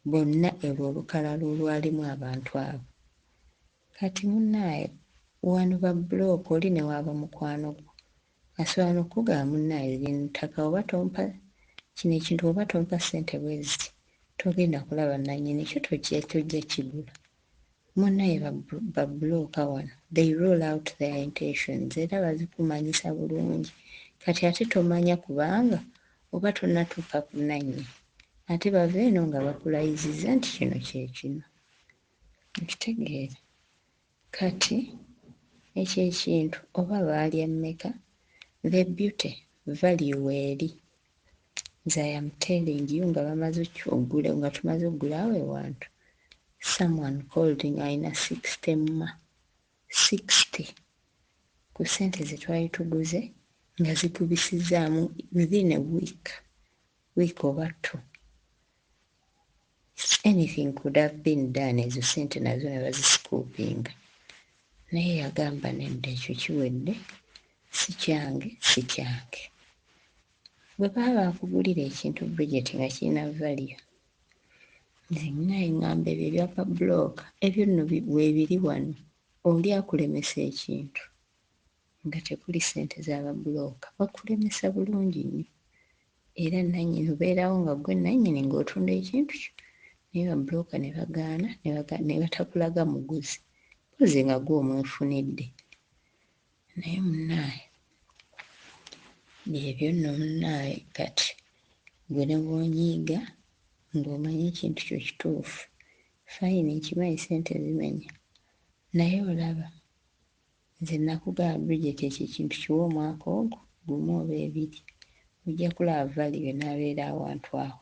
bonna erwo olukalala olwalimu abantu abo. Kati munnaaye wano babulooka oli ne waaba mukwano gwo asobola n'okugamba munnaaye lino ttaka oba tompa kino ekintu oba tompa ssente bwe ziti togenda kulaba nannyini ekyo tojja kigula. Munnaaye babulooka wano they roll out their intentions era bazikumanyisa bulungi. Kati ate tomanya kubanga oba tonnatuuka ku nannyini ate bava eno nga bakulayiziza nti kino kye kino. Nkitegeere. Kati ekyo ekintu oba baalya mmeka the beauty value eri. Nze I am telling you nga bamaze okugula nga tumaze okugulawo ewantu. Someone called ayina 60 ku ssente ze twali tuguze nga zikubisizaamu within a week oba 2. Anything could have been done. Ezo ssente nazo ne baziscoopinga. Naye yagamba nedda ekyo kiwedde si kyange. Bwe baba bakugulira ekintu Bridget nga kirina value nze naye ngamba ebyo ebyapa bulooka ebyo nno weebiri wano oli akulemesa ekintu nga tekuli ssente z'ababulooka bakulemesa bulungi nnyo era nannyini obeerawo nga gwe nannyini ng'otunda ekintu kyo naye babulooka ne bagaana ne batakulaga muguzi mpozi nga gwe omwefunidde. Naye munnaaye byebyo nno munnaaye kati gwe ne bw'onyiiga ng'omanyi ekintu kyo kituufu fayini nkimanyi ssente zimenya naye olaba nze nakugaba Bridget ekyo ekintu kiwa omwaka ogwo gumu oba 2 ojja kulaba valiwe n'abeera awantu awo.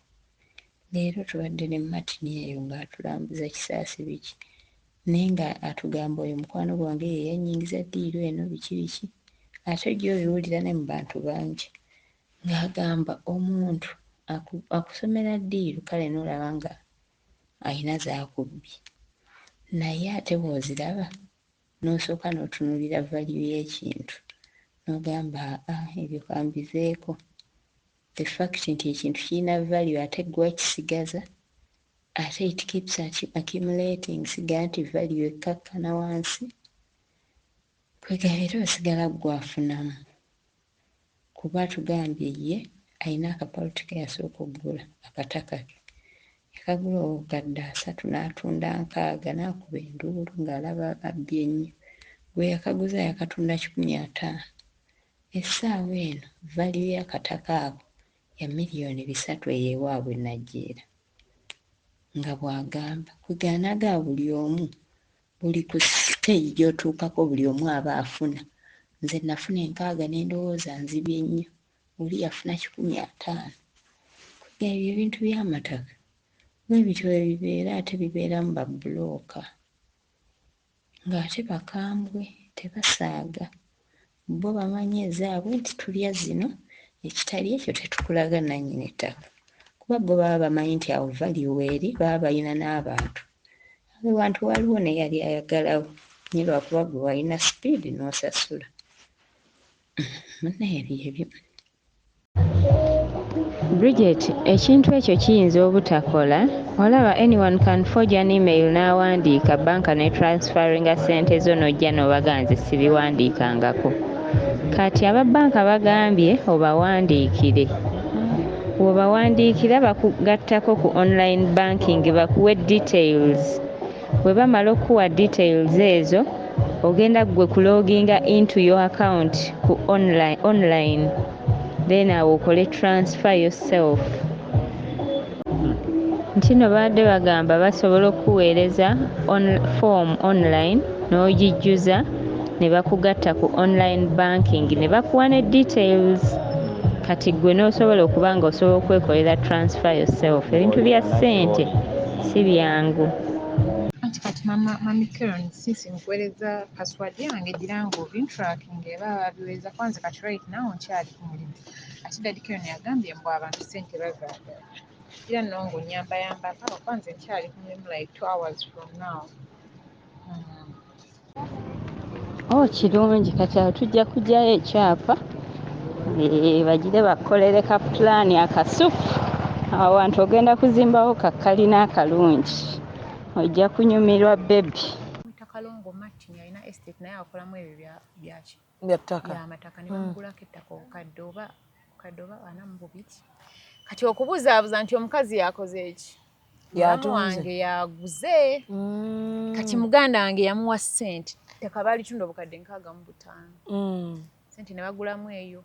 Leero tubadde ne matini eyo ng'atulambuza kisaasi biki naye nga atugamba oyo mukwano gwange ye yannyingiza ddiiru eno biki ate ojja obiwulira ne mu bantu bangi ng'agamba omuntu akusomera ddiiru kale n'olaba nga ayina z'akubbye naye ate bw'oziraba n'osooka n'otunuulira value y'ekintu n'ogamba ebyo kambizeeko the fact nti ekintu kirina value ate gwe wakisigaza ate it keeps accumulating siga nti value ekkakkana wansi kwegambye era osigala gwafunamu kuba tugambye ye alina akapaloti ke yasooka okugula akataka ke yakagula obukadde 3 n'atunda 6 n'akuba enduulu ng'alaba abbye ennyo gwe yakaguza yakatunda 150 essaawa eno value y'akataka ako ya miliyoni 3 eyeewaabwe Najeera nga bw'agamba kweganaga buli omu buli ku stage gy'otuukako buli omu aba afuna nze nafuna 6 ne ndowooza nzibye nnyo oli yafuna 150 kwegabye ebintu by'amataka n'ebityo ebibeera ate bibeeramu babbulooka ng'ate bakambwe tebasaaga bo bamanyi ezaabwe nti tulya zino ekitali ekyo tetukulaga nannyini ttaka kuba bo baba bamanyi nti awo value eri baba balina n'abantu abo bantu waliwo ne yali ayagalawo nye lwakuba gwe walina sipiidi n'osasula muneebyo ebyo Bridget, ekintu ekyo kiyinza obutakola olaba anyone can forge an email n'awandiika banka ne transferinga ssente zo n'ojja n'obaganze sibiwandiikangako kati ababbanka bagambye obawandiikire bw'obawandiikira bakugattako ku online banking bakuwe details bwe bamala okuwa details ezo ogenda ggwe kuloginga into your account ku online then awo okole transfer yourself nti no baadde bagamba basobola okuweereza form online n'ogijjuza ne bakugatta ku online banking ne bakuwa ne details kati gwe n'osobola okuba nga osobola okwekolera transfer yourself ebintu bya ssente si byangu anti kati mami Karen since nkuweereza password yange gira nga obintracking eba babiweereza kwanza kati right now nkyali ku mulimu ate Daddy Karen yagambye mbu abantu ssente bazaagala era nno ng'onnyambayambako kwanza nkyali ku mulimu like 2 hours from now kirungi kati awo tujja kugyayo ekyapa bagire bakolere ka pulaani akasufu awo wantu ogenda kuzimbawo kakkalina akalungi ojja kunyumirwa bebi Kalongo Martin alina estate naye akolamu ebyo byaki byattaka byamataka ne bamugulako ettaka obukadde oba 42 kati okubuzaabuza nti omukazi yakoze eki mulamu wange yaguze kati muganda wange yamuwa ssente ettaka baalitunda obukadde 65 ssente ne bagulamu eyo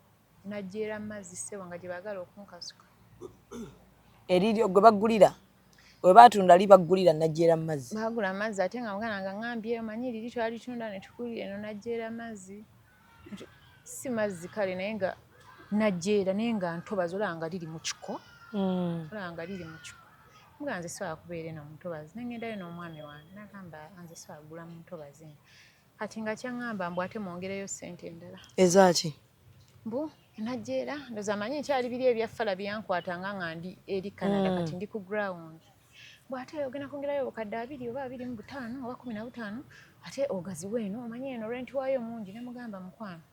Najeera Mazzi ssebo nga gye baagala okunkasuka eriryo gwe baggulira we baatunda li baggulira Najeera Mazzi baagula amazzi ate nga muganda nga ngambye omanyi liri twalitunda ne tukulira eno Najeera Mazzi si mazzi kale naye nga Najeera naye nga ntobazi olaba nga liri mu kiko olaba nga liri mu kiko muga nze sisobola kubeera eno mu ntobazi nengendayo n'omwami wange nagamba nze sisobola kugula mu ntobazi eno kati nga kyaŋŋamba mbu ate mwongereyo ssente endala ezaaki mbu Najeera ndoza amanyi nkyali biri ebyaffala byankwatanga nga ndi eri Canada kati ndi ku ground bw'ate ogenda kwongerayo obukadde 2 oba 25 oba 15 ate ogaziwe eno omanyi eno rent waayo mungi ne mugamba mukwano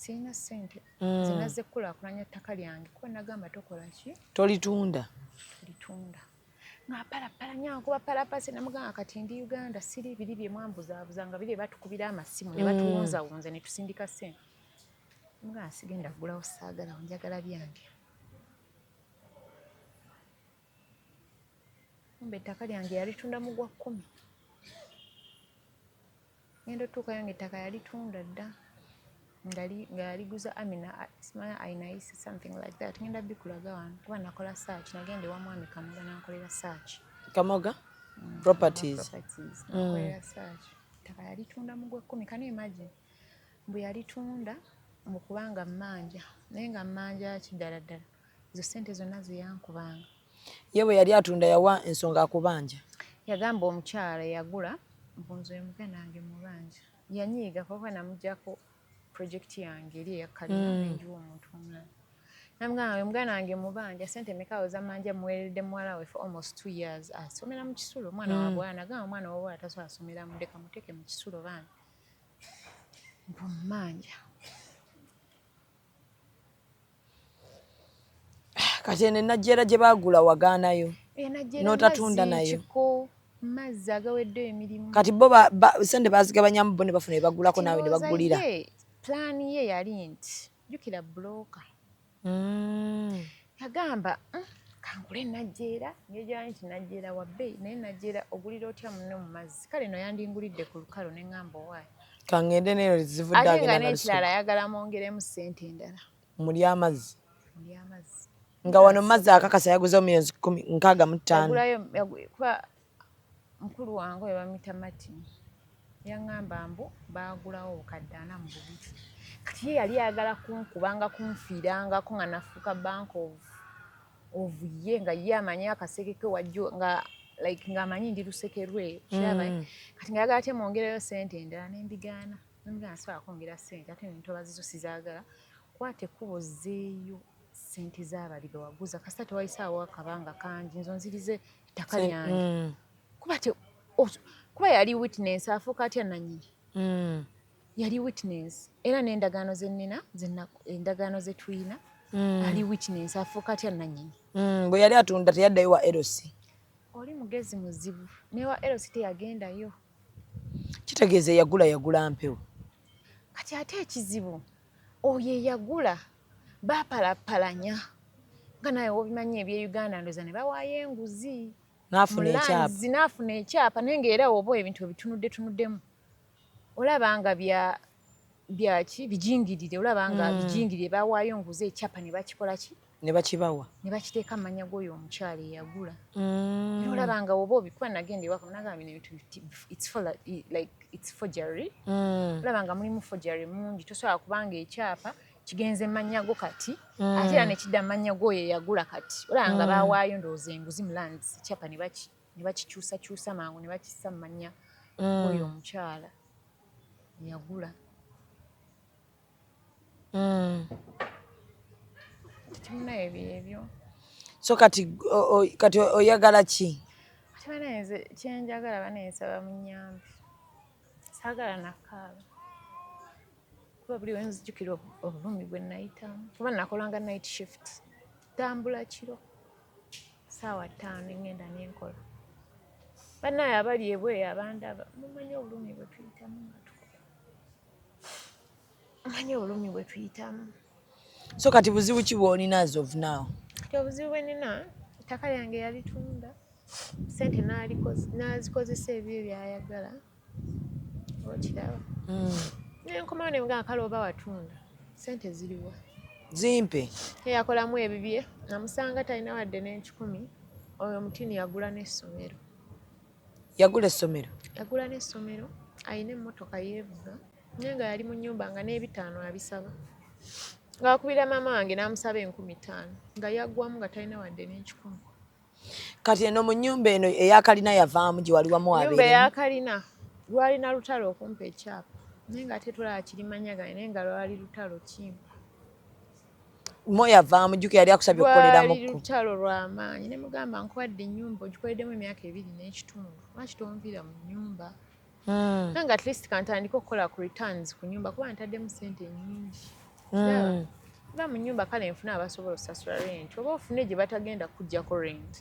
sirina ssente nze nazze kukulaakulanya ttaka lyange kuba nagamba tokola ki tolitunda ng'apalapala nyankuba palapasi namugamba kati ndi Uganda siri biri bye mwambuzaabuza nga biri batukubira amasimu ne batuwunzawunza ne tusindika ssente mugamba sigenda kugulawo saagalawo njagala byange mbe ettaka lyange yalitunda mu gwa 10 ngenda otuukayo ng'ettaka yalitunda dda nga yaliguza Amina simanya Ainaisi something like that ngenda bikulaga wano kuba nakola search nagenda ewa mwami Kamoga nankolera search Kamoga properties nakolera search ettaka yalitunda mu gwa 10 kana imagine mbu yalitunda mu kubanga mmanja naye nga mmanja kiddala ddala ezo ssente zonna ze yankubanga ye bwe yali atunda yawa ensonga akubanja yagamba omukyala yagula mbunzo muganda wange mubanja yanyiiga kuba namujjako project yange eri eyakalina enjuwa omuntu omulala namugamba muganda wange mubanja sente meka ozamanja muweredde muwala we for almost 2 years asomera mu kisulo omwana wa bwana agamba omwana w'obwala tasobola asomera mudeka muteeke mu kisulo baana mpumanja kati ene najjera gye baagula wagaanayo n'otatunda nayo mazzi agawedde emirimu kati bo sente bazigabanyamu bo ne bafuna ebagulako naawe ne bagulira pulaani ye yali nti jjukira bulooka yagamba kankule najjeera ngejaa nti najjeera wa bbeeyi naye najjeera ogulira otya munne mu mazzi kale no yandingulidde ku lukalo ne ŋŋamba owaayi kaŋŋende neero zivudde ate agenda nga na n'ekirala ayagala mwongeremu ssente endala muli amazzi muli amazzi nga wano mazzi akakasa yaguzeho millions 65 yagulayo kuba mukulu wange we bamuyita Martin yaŋŋamba mbu baagulawo obukadde 40 kati ye yali ayagala kunkubanga kunfiirangako nga nafuuka bank of ye nga ye amanyi akaseke ke wajjo nga like ng'amanyi ndi luseke lwe kiraba kati nga yagala temwongereyo ssente endala nembigaana sobola kwongera ssente ate nentoba zizo sizaagala kwate ekkubo zzeeyo ssente z'abali be waguza kasita tewayisaawo akabanga kangi nzo nzirize ettaka lyange kuba yali witness afuuka atya nannyini yali witness era n'endagaano ze nnina endagaano ze tulina ali witness afuuka atya nannyini bwe yali atunda teyaddayo wa erosi oli mugezi muzibu newa erosi teyagendayo kitegeeza yagula mpewo kati ate ekizibu oyo eyagula baapalapalanya nga naye obimanyi eby'Uganda ndoza ne bawaayo enguzi naafuna ekyapa naye ng'era oba ebintu ebitunuddemu olaba nga byaki bijingirire olaba nga bijingirire bawaayo nguzi ekyapa ne bakikola ki ne bakibawa ne bakiteeka amanya g'oyo omukyala eyagula era olaba nga oba obikuba nagenda ewaka nagamba bino ebintu it's forgery olaba nga mulimu forgery mungi tosobola kubanga ekyapa kigenze mannya go kati ate era nekidda mannya g'oyo eyagula kati olaba nga bawaayo ndowooza enguzi mu lands ekyapa ne bakikyusakyusa mangu ne bakissa mu mannya g'oyo omukyala eyagula timunayo byebyo so kati oyagala ki ate banaeze kyenjagala baneesaba mu nnyambi saagala nakaaba kuba buli wenzijjukira obulumi bwe nayitamu kuba nakolanga night shift tambula kiro saawa 5 ngenda nenkola bannaye abali ebweyo abandaba mumanyi obulumi bwe tuyitamu nga tukola mumanyi obulumi bwe tuyitamu so kati buzibu ki bw'olina as of now kati obuzibu bwe nina ettaka lyange yalitunda ssente n'azikozesa ebyo byayagala okiraba nenkomawo ne mugamba kale oba watunda ssente ziriwa zimpe eyakolamu ebibye namusanga talina wadde n'10 oyo Mutini yagula n'essomero yagula n'essomero alina emmotoka yeevuga naye nga yali mu nnyumba nga n'ebitaano abisaba ng'akubira maama wange n'amusaba 5000 nga yaggwamu nga talina wadde n'10 kati eno mu nnyumba eno eyakalina yavaamu gye wali wamu wabeeremu nnyumba eyakalina lwalina lutalo okumpa ekyapa naye nga ate tulaba kirimanyagane naye nga lwali lutalo kimpa mo yavaamu jjuko yali akusabye okukoleramu lwali lutalo lw'amaanyi ne mugamba nkuwadde ennyumba ogikoleddemu emyaka 2.5 lwaki tonviira mu nnyumba naye nga at least kantandika okukola ku returns ku nnyumba kuba ntaddemu ssente nnyingi ba mu nnyumba kale nfuna abasobola osasula rent oba ofune gye batagenda kujjako rent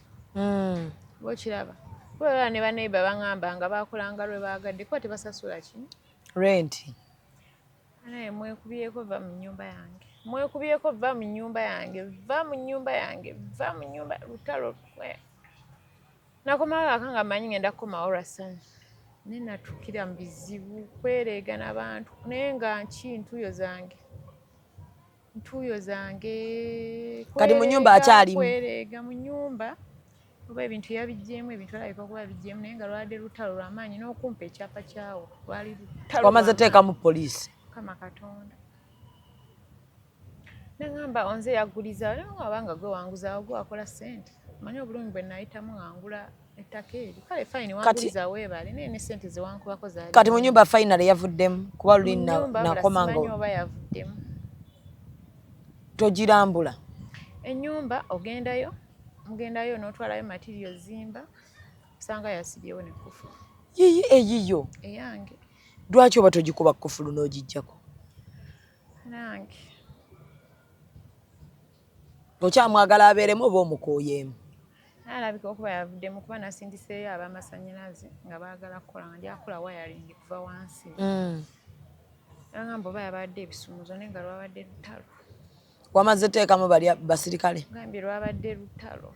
bokiraba kuba ne baneiba baŋŋamba nga baakolanga lwe baagadde kuba tebasasula ki rent naye mwekubyeko va mu nnyumba yange mwekubyeko va mu nnyumba yange va mu nnyumba yange va mu nnyumba lutalo nakomawo akanga manyi ngenda kukomawo rasani naye natuukira mu bizibu kwereega n'abantu naye nga ntuuyo zange kati mu nnyumba akyalimu kwereega mu nnyumba oba ebintu yabiggyemu ebintu olabika kuba biggyemu naye nga lwadde lutalo lw'amaanyi n'okumpa ekyapa kyawo lwali lutalo wamaze teekamu poliisi kama Katonda nengamba onze yaguliza abanga gwe wanguzaawo gwe wakola ssente manyi obulumi bwe nayitamu nga ngula ettaka eri kale fine wanguliza weebale naye ne ssente ze wankubako zaali kati mu nyumba final yavuddemu kuba luli nakoma simanyi ngo oba yavuddemu togirambula ennyumba mugendayo n'otwalayo material zimba usanga yasibyewo ne kufu yiyi eyiyo eyange lwaki oba togikuba kufulu n'ogijjako nange okyamwagala abeeremu oba omukooyeemu alabika okuba yavuddemu kuba nasindiseeyo ab'amasannyalaze nga baagala kukola nga ndyakola wayaring kuva wansi agamba oba yabadde ebisumuzo naye nga lwabadde lutalo wamaze teekamu bali basirikale gambye lwabadde lutalo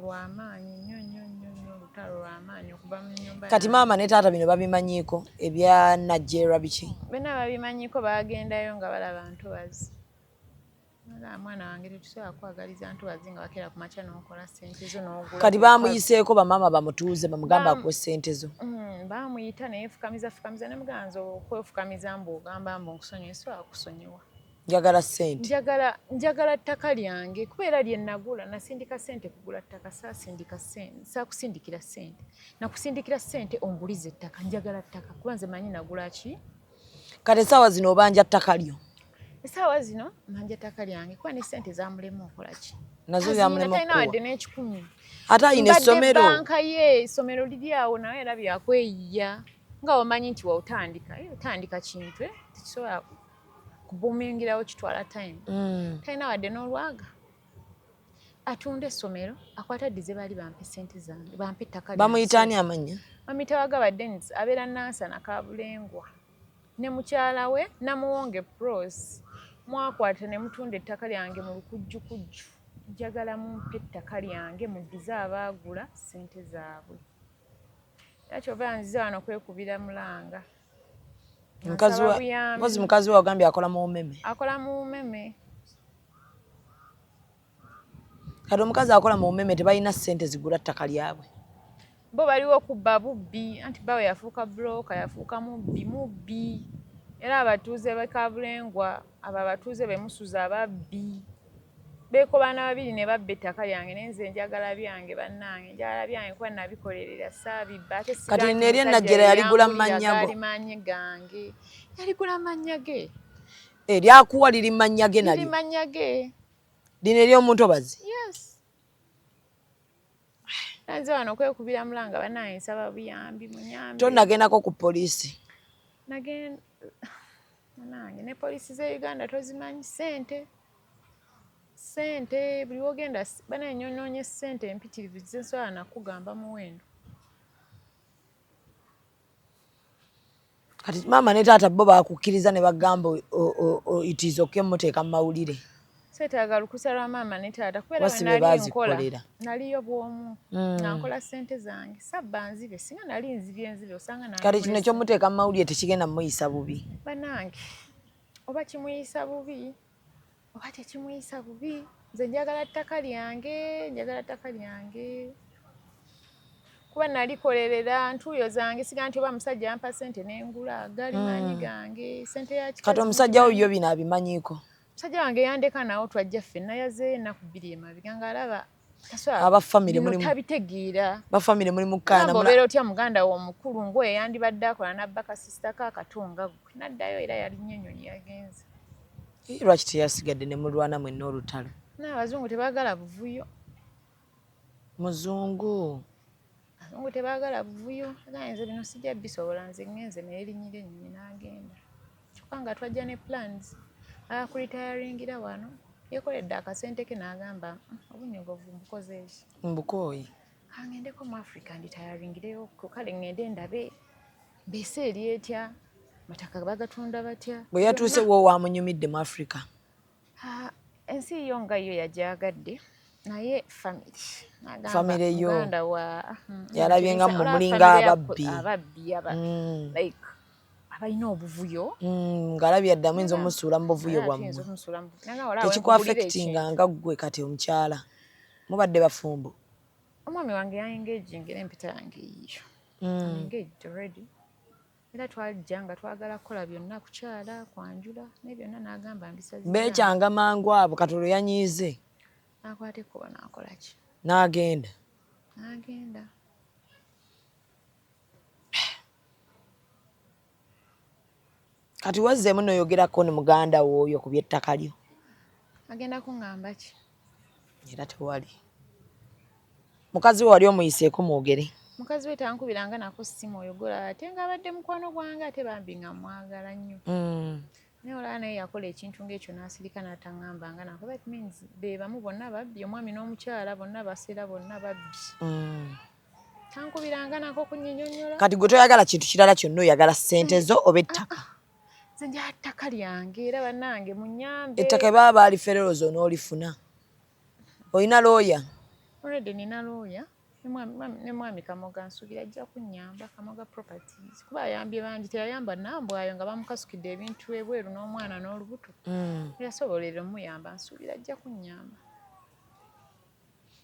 lw'amaanyi nnyo lutalo lw'amaanyi okuva mu nnyumba kati maama ne taata bino babimanyiiko ebya Nigeria biki bonna babimanyiiko baagendayo nga balaba ntobazi mwana wange tetusobola kwagaliza ntobazi nga wakeera ku makya n'okola ssente zo n'ogula kati baamuyiseeko bamaama bamutuuze bamugamba akuwe ssente zo baamuyita naye fukamiza ne muganza okwefukamiza mbw'ogamba mbu nkusonyiwa sobola kusonyiwa njagala ssente njagala ttaka lyange kubeera lye nagula nasindika ssente kugula ttaka saakusindikira ssente nakusindikira ssente onguliza ettaka njagala ttaka kuba nze manyi nagula ki kati essaawa zino obanja ttaka lyo essaawa zino manja ttaka lyange kuba ne ssente zamulemu okola ki nazo zamulemu talina wadde n'ekikumi ate ayina essomero banka ye essomero liri awo nawe era byakweyiya nga wamanyi nti otandika kintu tekisobola kubumingirawo kitwala time talina wadde n'olwaga atunda essomero akwata ddize baali bampe ssente zange bampe ettaka bamuyitaani amanya mamitawaga baddenis abeera nansana kabulengwa ne mukyala we namuwonge pros mwakwata ne mutunda ettaka lyange mu lukujjukujju njagala mumpe ettaka lyange muddize abaagula ssente zaabwe era kyova nzize wano kwekubira mulanga mukazi we wagambye akola mu bumeme kati omukazi akola mu bumeme tebalina ssente zigula ttaka lyabwe bo baliwo kubba bubbi anti bawe yafuuka buloka yafuuka mubbi era abatuuze bekabulengwa abo abatuuze bemusuza ababbi beekobaana babiri ne babba ettaka lyange nenze njagala byange bannange njagala byange kuba nabikolerera saabibba ate kati neeri enajjera yaligula mannya gange yaligula mannya ge eryakuwa liri mannya ge nalyo lino ery'omuntu obazi yes nanze wano okwekubira mulanga bannange nsaba buyambi munyambi tonagendako ku poliisi nange ne poliisi ze Uganda tozimanyi ssente buli wogenda bananyonyonya ssente empitirivu zensobola nakugamba muwendo kati maama ne taata bo bakukkiriza ne bagamba itiizoke muteeka mu mawulire seetaaga lukusa lwa maama ne taata kubeera naliyo bw'omu nga nkola ssente zange sabba nzibe singa nali nzibe osanga kati kino ekyomuteeka mu mawulire tekigenda muyisa bubi bannange oba kimuyisa bubi oba tekimuyisa bubi nze njagala ttaka lyange kuba nalikolerera ntuuyo zange siga nti oba musajja yampa ssente n'engula gali maanyi gange ssente ya kati omusajja wo byo bino abimanyiiko musajja wange yandeka nawo twajja ffenna yazeeyo ennaku bbiri emabega ng'alaba tabitegeera bafamire mulimu kkaana obeera otya muganda wo omukulu ngwe yandibadde akola nabba kasisitako akatunga gwe naddayo era yalinnya ennyonyi yagenze lwaki teyasigadde ne mulwana mwenna olutalo n'abazungu tebaagala buvuyo muzungu abazungu tebaagala buvuyo aganze bino sijja bisobola nze ngenze neerinyira ennyonyi n'agenda kyokka nga twajja ne plans akulitayaringira wano yekoledde akasente ke n'agamba obunyogovu mbukoze eki mbukooyi kangendeko mu Africa nditayaringireyo kale ngende ndabe mbese eri etya mataka bagatunda batya bwe yatuuse wo wamunyumidde mu Africa ensi yo nga yo yajagadde naye family yo muganda wa yalabye nga mumulinga ababbi like abalina obuvuyo ng'alabye addamu nze omusuula mu buvuyo bwammwe tekikuaffectinga nga ggwe kati omukyala mubadde bafumbo omwami wange yaengaging era empeta yange eyiyo engaged already era twajja nga twagala kukola byonna kukyala kwanjula naye byonna n'agamba mbisazi beekyanga mangu abo katolo yanyiize nakwata ekkuba n'akola ki n'agenda Kati wazzeemu n'oyogerako ne muganda wo oyo ku by'ettaka lyo. Agenda kuŋŋamba ki? Era tewali. Mukazi we wali omuyiseeko mwogere. Mukazi we tankubiranga nako ssimu oyogola ate ng'abadde mukwano gwange ate bambi nga mwagala nnyo. Naye olaba naye yakola ekintu ng'ekyo n'asirika n'ataŋŋambanga nako. That means be bamu bonna babbi, omwami n'omukyala bonna baseera bonna babbi. Tankubiranga nako kunyinyonnyola. Kati gwe toyagala kintu kirala kyonna oyagala ssente zo oba ettaka. Nze njagala ttaka lyange era bannange munnyambe. Ettaka baba baali fererozo n'olifuna. Olina looya? Already nina looya. Ne mwami Kamoga nsuubira ajja kunnyamba, Kamoga Properties. Kuba ayambye bangi, teyayamba Nambwayo nga bamukasukidde ebintu ebweru n'omwana n'olubuto. Yasobolera omuyamba, nsuubira ajja kunnyamba.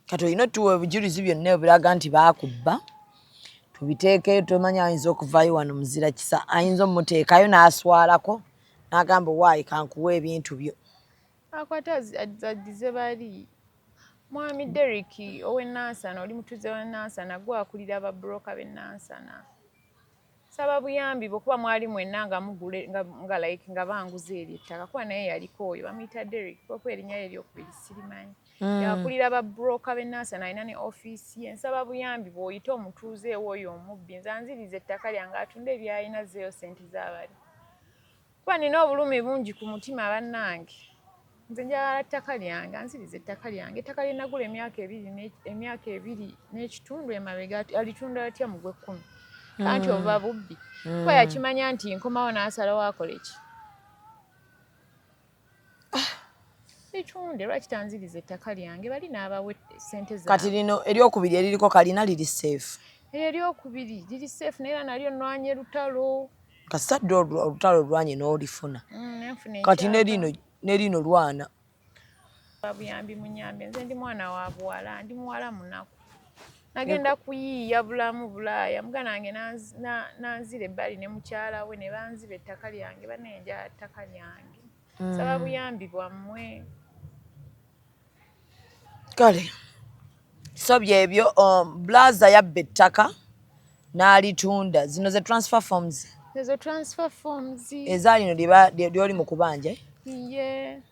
Kati olina tuwa obujulizi byonna ebiraga nti baakubba. Tubiteekeyo tomanya ayinza okuvaayo wano muzira kisa. Ayinza omuteekayo n'aswalako n'agamba waayi kankuwa ebintu byo. Akwata azaddize bali. Mwami Derek owe Nansana oli mutuze wa Nansana gwe akulira ababroka b'e Nansana. Saba buyambi bwekuba mwali mwenna nga mugule nga like nga banguza eri ettaka kuba naye yaliko oyo bamuyita Derek kuba erinnya lye eryokubiri sirimanyi. Yakulira ababroka b'e Nansana alina ne ofiisi ye. Nsaba buyambi bw'oyita omutuuze ewoyo omubbi nze anziriza ettaka lyange atunda ebyalina zeeyo ssente z'abali. Kuba nina obulumi bungi ku mutima bannange. Nze njagala ttaka lyange, anziriza ettaka lyange. Ettaka lye nagula emyaka ebiri n'ekitundu emabega alitunda atya mu gw'ekkumi. Anti oba bubbi. Kuba yakimanya nti nkomawo n'asalawo akola ki? Litunde lwaki tanziriza ettaka lyange bali n'abawe ssente zaabwe. Kati lino eryokubiri eririko kalina liri safe. Eryokubiri liri safe naye nalyo nnwanye lutalo. Kasadde olutalo lwanye n'olifuna. Kati ne lino lwana. Babuyambi munyambe nze ndi mwana wa buwala ndi muwala munaku. Nagenda kuyiiya bulamu Bulaaya mugana wange nanzira ebbali ne mukyala we ne banziba ettaka lyange banenja ttaka lyange. Saba buyambi bwammwe. Kale so byebyo Blaza yabba ettaka n'alitunda. Zino ze transfer forms. Ezo transfer forms. Ezaalino lyoli mu kubanja. Ye.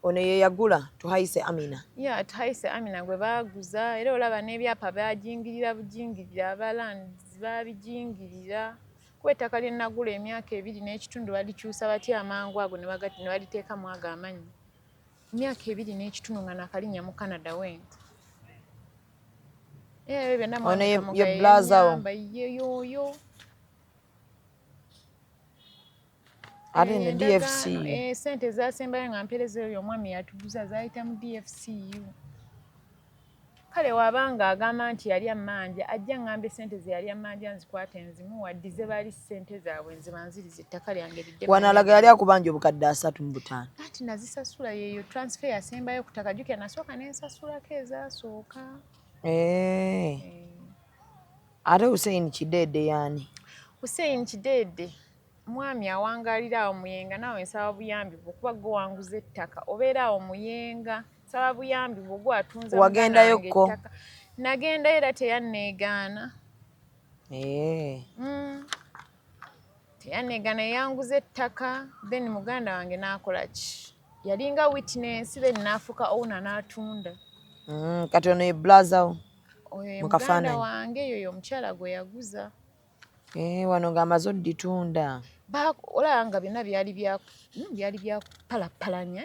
Ono ye yagula Tuhayise Amina. Ya Tuhayise Amina gwe baaguza era olaba n'ebyapa bajingirira bujingirira abalandizi babijingirira. Kuba ettaka lye nagula emyaka ebiri n'ekitundu balikyusa batya amangu ago ne baliteekamu ago amannya. Emyaka ebiri n'ekitundu nga nakalinnya mu Canada wenda. Ono ye Blaza wo. Yoyo. Ate ne DFC. Sente zasembayo nga mpereza oyo omwami yatuguza zayita mu DFCU. Kale wabanga agamba nti yali amanja ajja ngambe sente ze yali amanja nzikwate nzimu waddize bali sente zaabwe nzibanziriza ettaka lyange lidde. Wanalaga yali akubanja obukadde 35. Ati nazisasula yeyo transfer yasembayo ku ttaka jjukira nasooka n'ensasulako ezasooka. Ate Hussein Kidede yani? Hussein Kidede mwami awangalira awo Muyenga naawe nsaba buyambi bw'okuba gwe wanguza ettaka obeera awo Muyenga nsaba buyambi bw'ogwe atunza wagendayo ko? Nagendayo era teyanneegaana. Teyanneegaana yanguza ettaka then muganda wange n'akola ki? Yalinga witness then n'afuuka owner n'atunda. Kati ono ye Blaza wo? Oyo muganda wange yoyo omukyala gwe yaguza. Wano ng'amaze odditunda. Olaba nga byonna byali byakupalapalanya.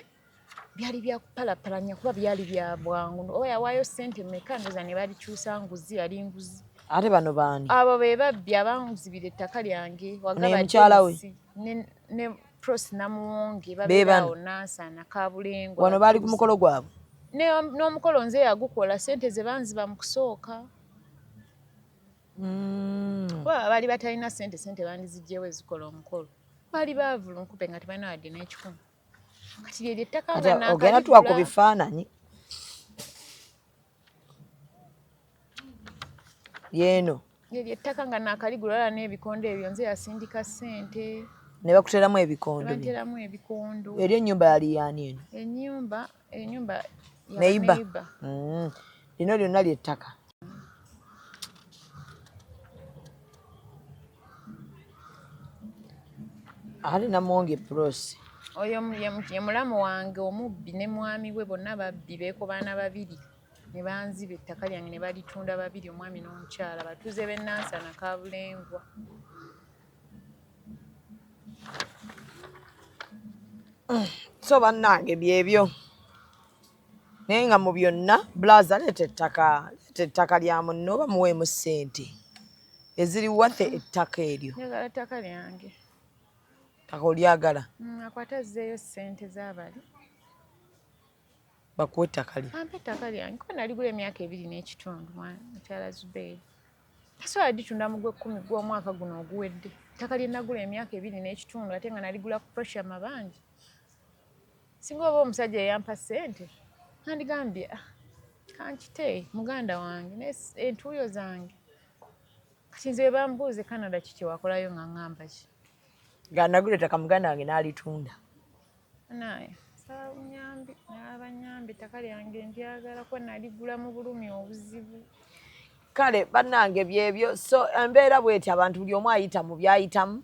Byali byakupalapalanya kuba byali bya bwangu. Oba yawaayo ssente mmeka ndoza ne balikyusa nguzi yali nguzi. Ate bano baani? Abo be babbi abanguzibira ettaka lyange. Naye mukyala we? Ne Prosi Namuwonge babeera awo Nansana Kabulengo. Wano baali ku mukolo gwabwe? N'omukolo nze yagukola ssente ze banziba mu kusooka. Kuba baali batalina ssente bandizigyewo ezikola omukolo. Baali baavula nkupe nga tebalina wadde n'ekikumi. Kati lye ettaka nga naakaligula. Ogenda tuwa ku bifaananyi. Yeeno. Lye ettaka nga naakaligula wala n'ebikondo ebyo nze yasindika ssente. Ne bakuteramu ebikondo. Bateramu ebikondo. Eri ennyumba yali yaani eno? Ennyumba Neiba. Lino lyonna ly'ettaka. Ali Namonge Bros. Oyo ye mulamu wange omubbi ne mwami we bonna babbi beeko baana babiri ne banziba ettaka lyange ne balitunda babiri omwami n'omukyala batuze b'e Nansana Kabulenvwa. So bannange byebyo naye nga mu byonna blaza leeta ettaka lya munno oba muweemu ssente eziri wathe ettaka eryo. Njagala ettaka lyange. Ttaka olyagala Akwata azzeeyo ssente z'abali bakuwa ettaka lye. Ampe ettaka lyange kuba naligula emyaka 2 n'ekitundu mukyala Zubeeri. Tasobola ditunda mu gw'ekkumi gw'omwaka guno oguwedde. Ettaka lye nagula emyaka 2 n'ekitundu ate nga naligula ku pressure mabanja. Singa oba omusajja eyampa ssente nandigambye kankite muganda wange entuuyo zange kati nze bambuuze Canada kiki wakolayo nga ngamba ki nga nagula ettaka muganda wange n'alitunda naye sabunyambi n'abanyambi ettaka lyange ndyagala kuba naligula mu bulumi obuzibu. Kale bannange byebyo so embeera bweti abantu buli omu ayita mu byayitamu.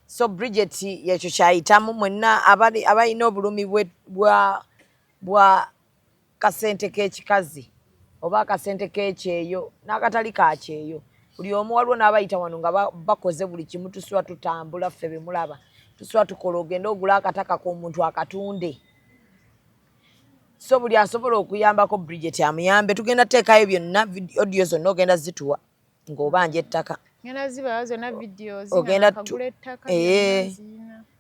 So Bridget yekyo kyayitamu mwenna abalina obulumi bwa kasente k'ekikazi oba akasente k'ekyeyo n'akatali kakyeyo buli omu waliwo n'abayita wano nga bakoze buli kimu tusula tutambula ffe bemulaba tusula tukola ogenda ogula akataka k'omuntu akatunde. So buli asobola okuyambako Bridget amuyambe tugenda teekayo byonna audio zonna ogenda zituwa ng'obanja ettaka. Ngenda ziba zonna videos ogenda kagula ettaka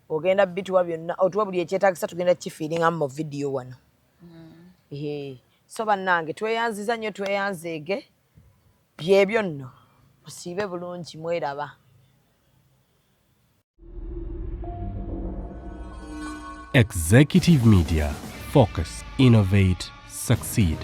ogenda bituwa byonna otuwa buli ekyetaagisa tugenda kifiiringamu mu video wano. So bannange tweyanziza nnyo tweyanzeege byebyo nno musiibe bulungi mweraba. Executive Media. Focus, innovate, succeed.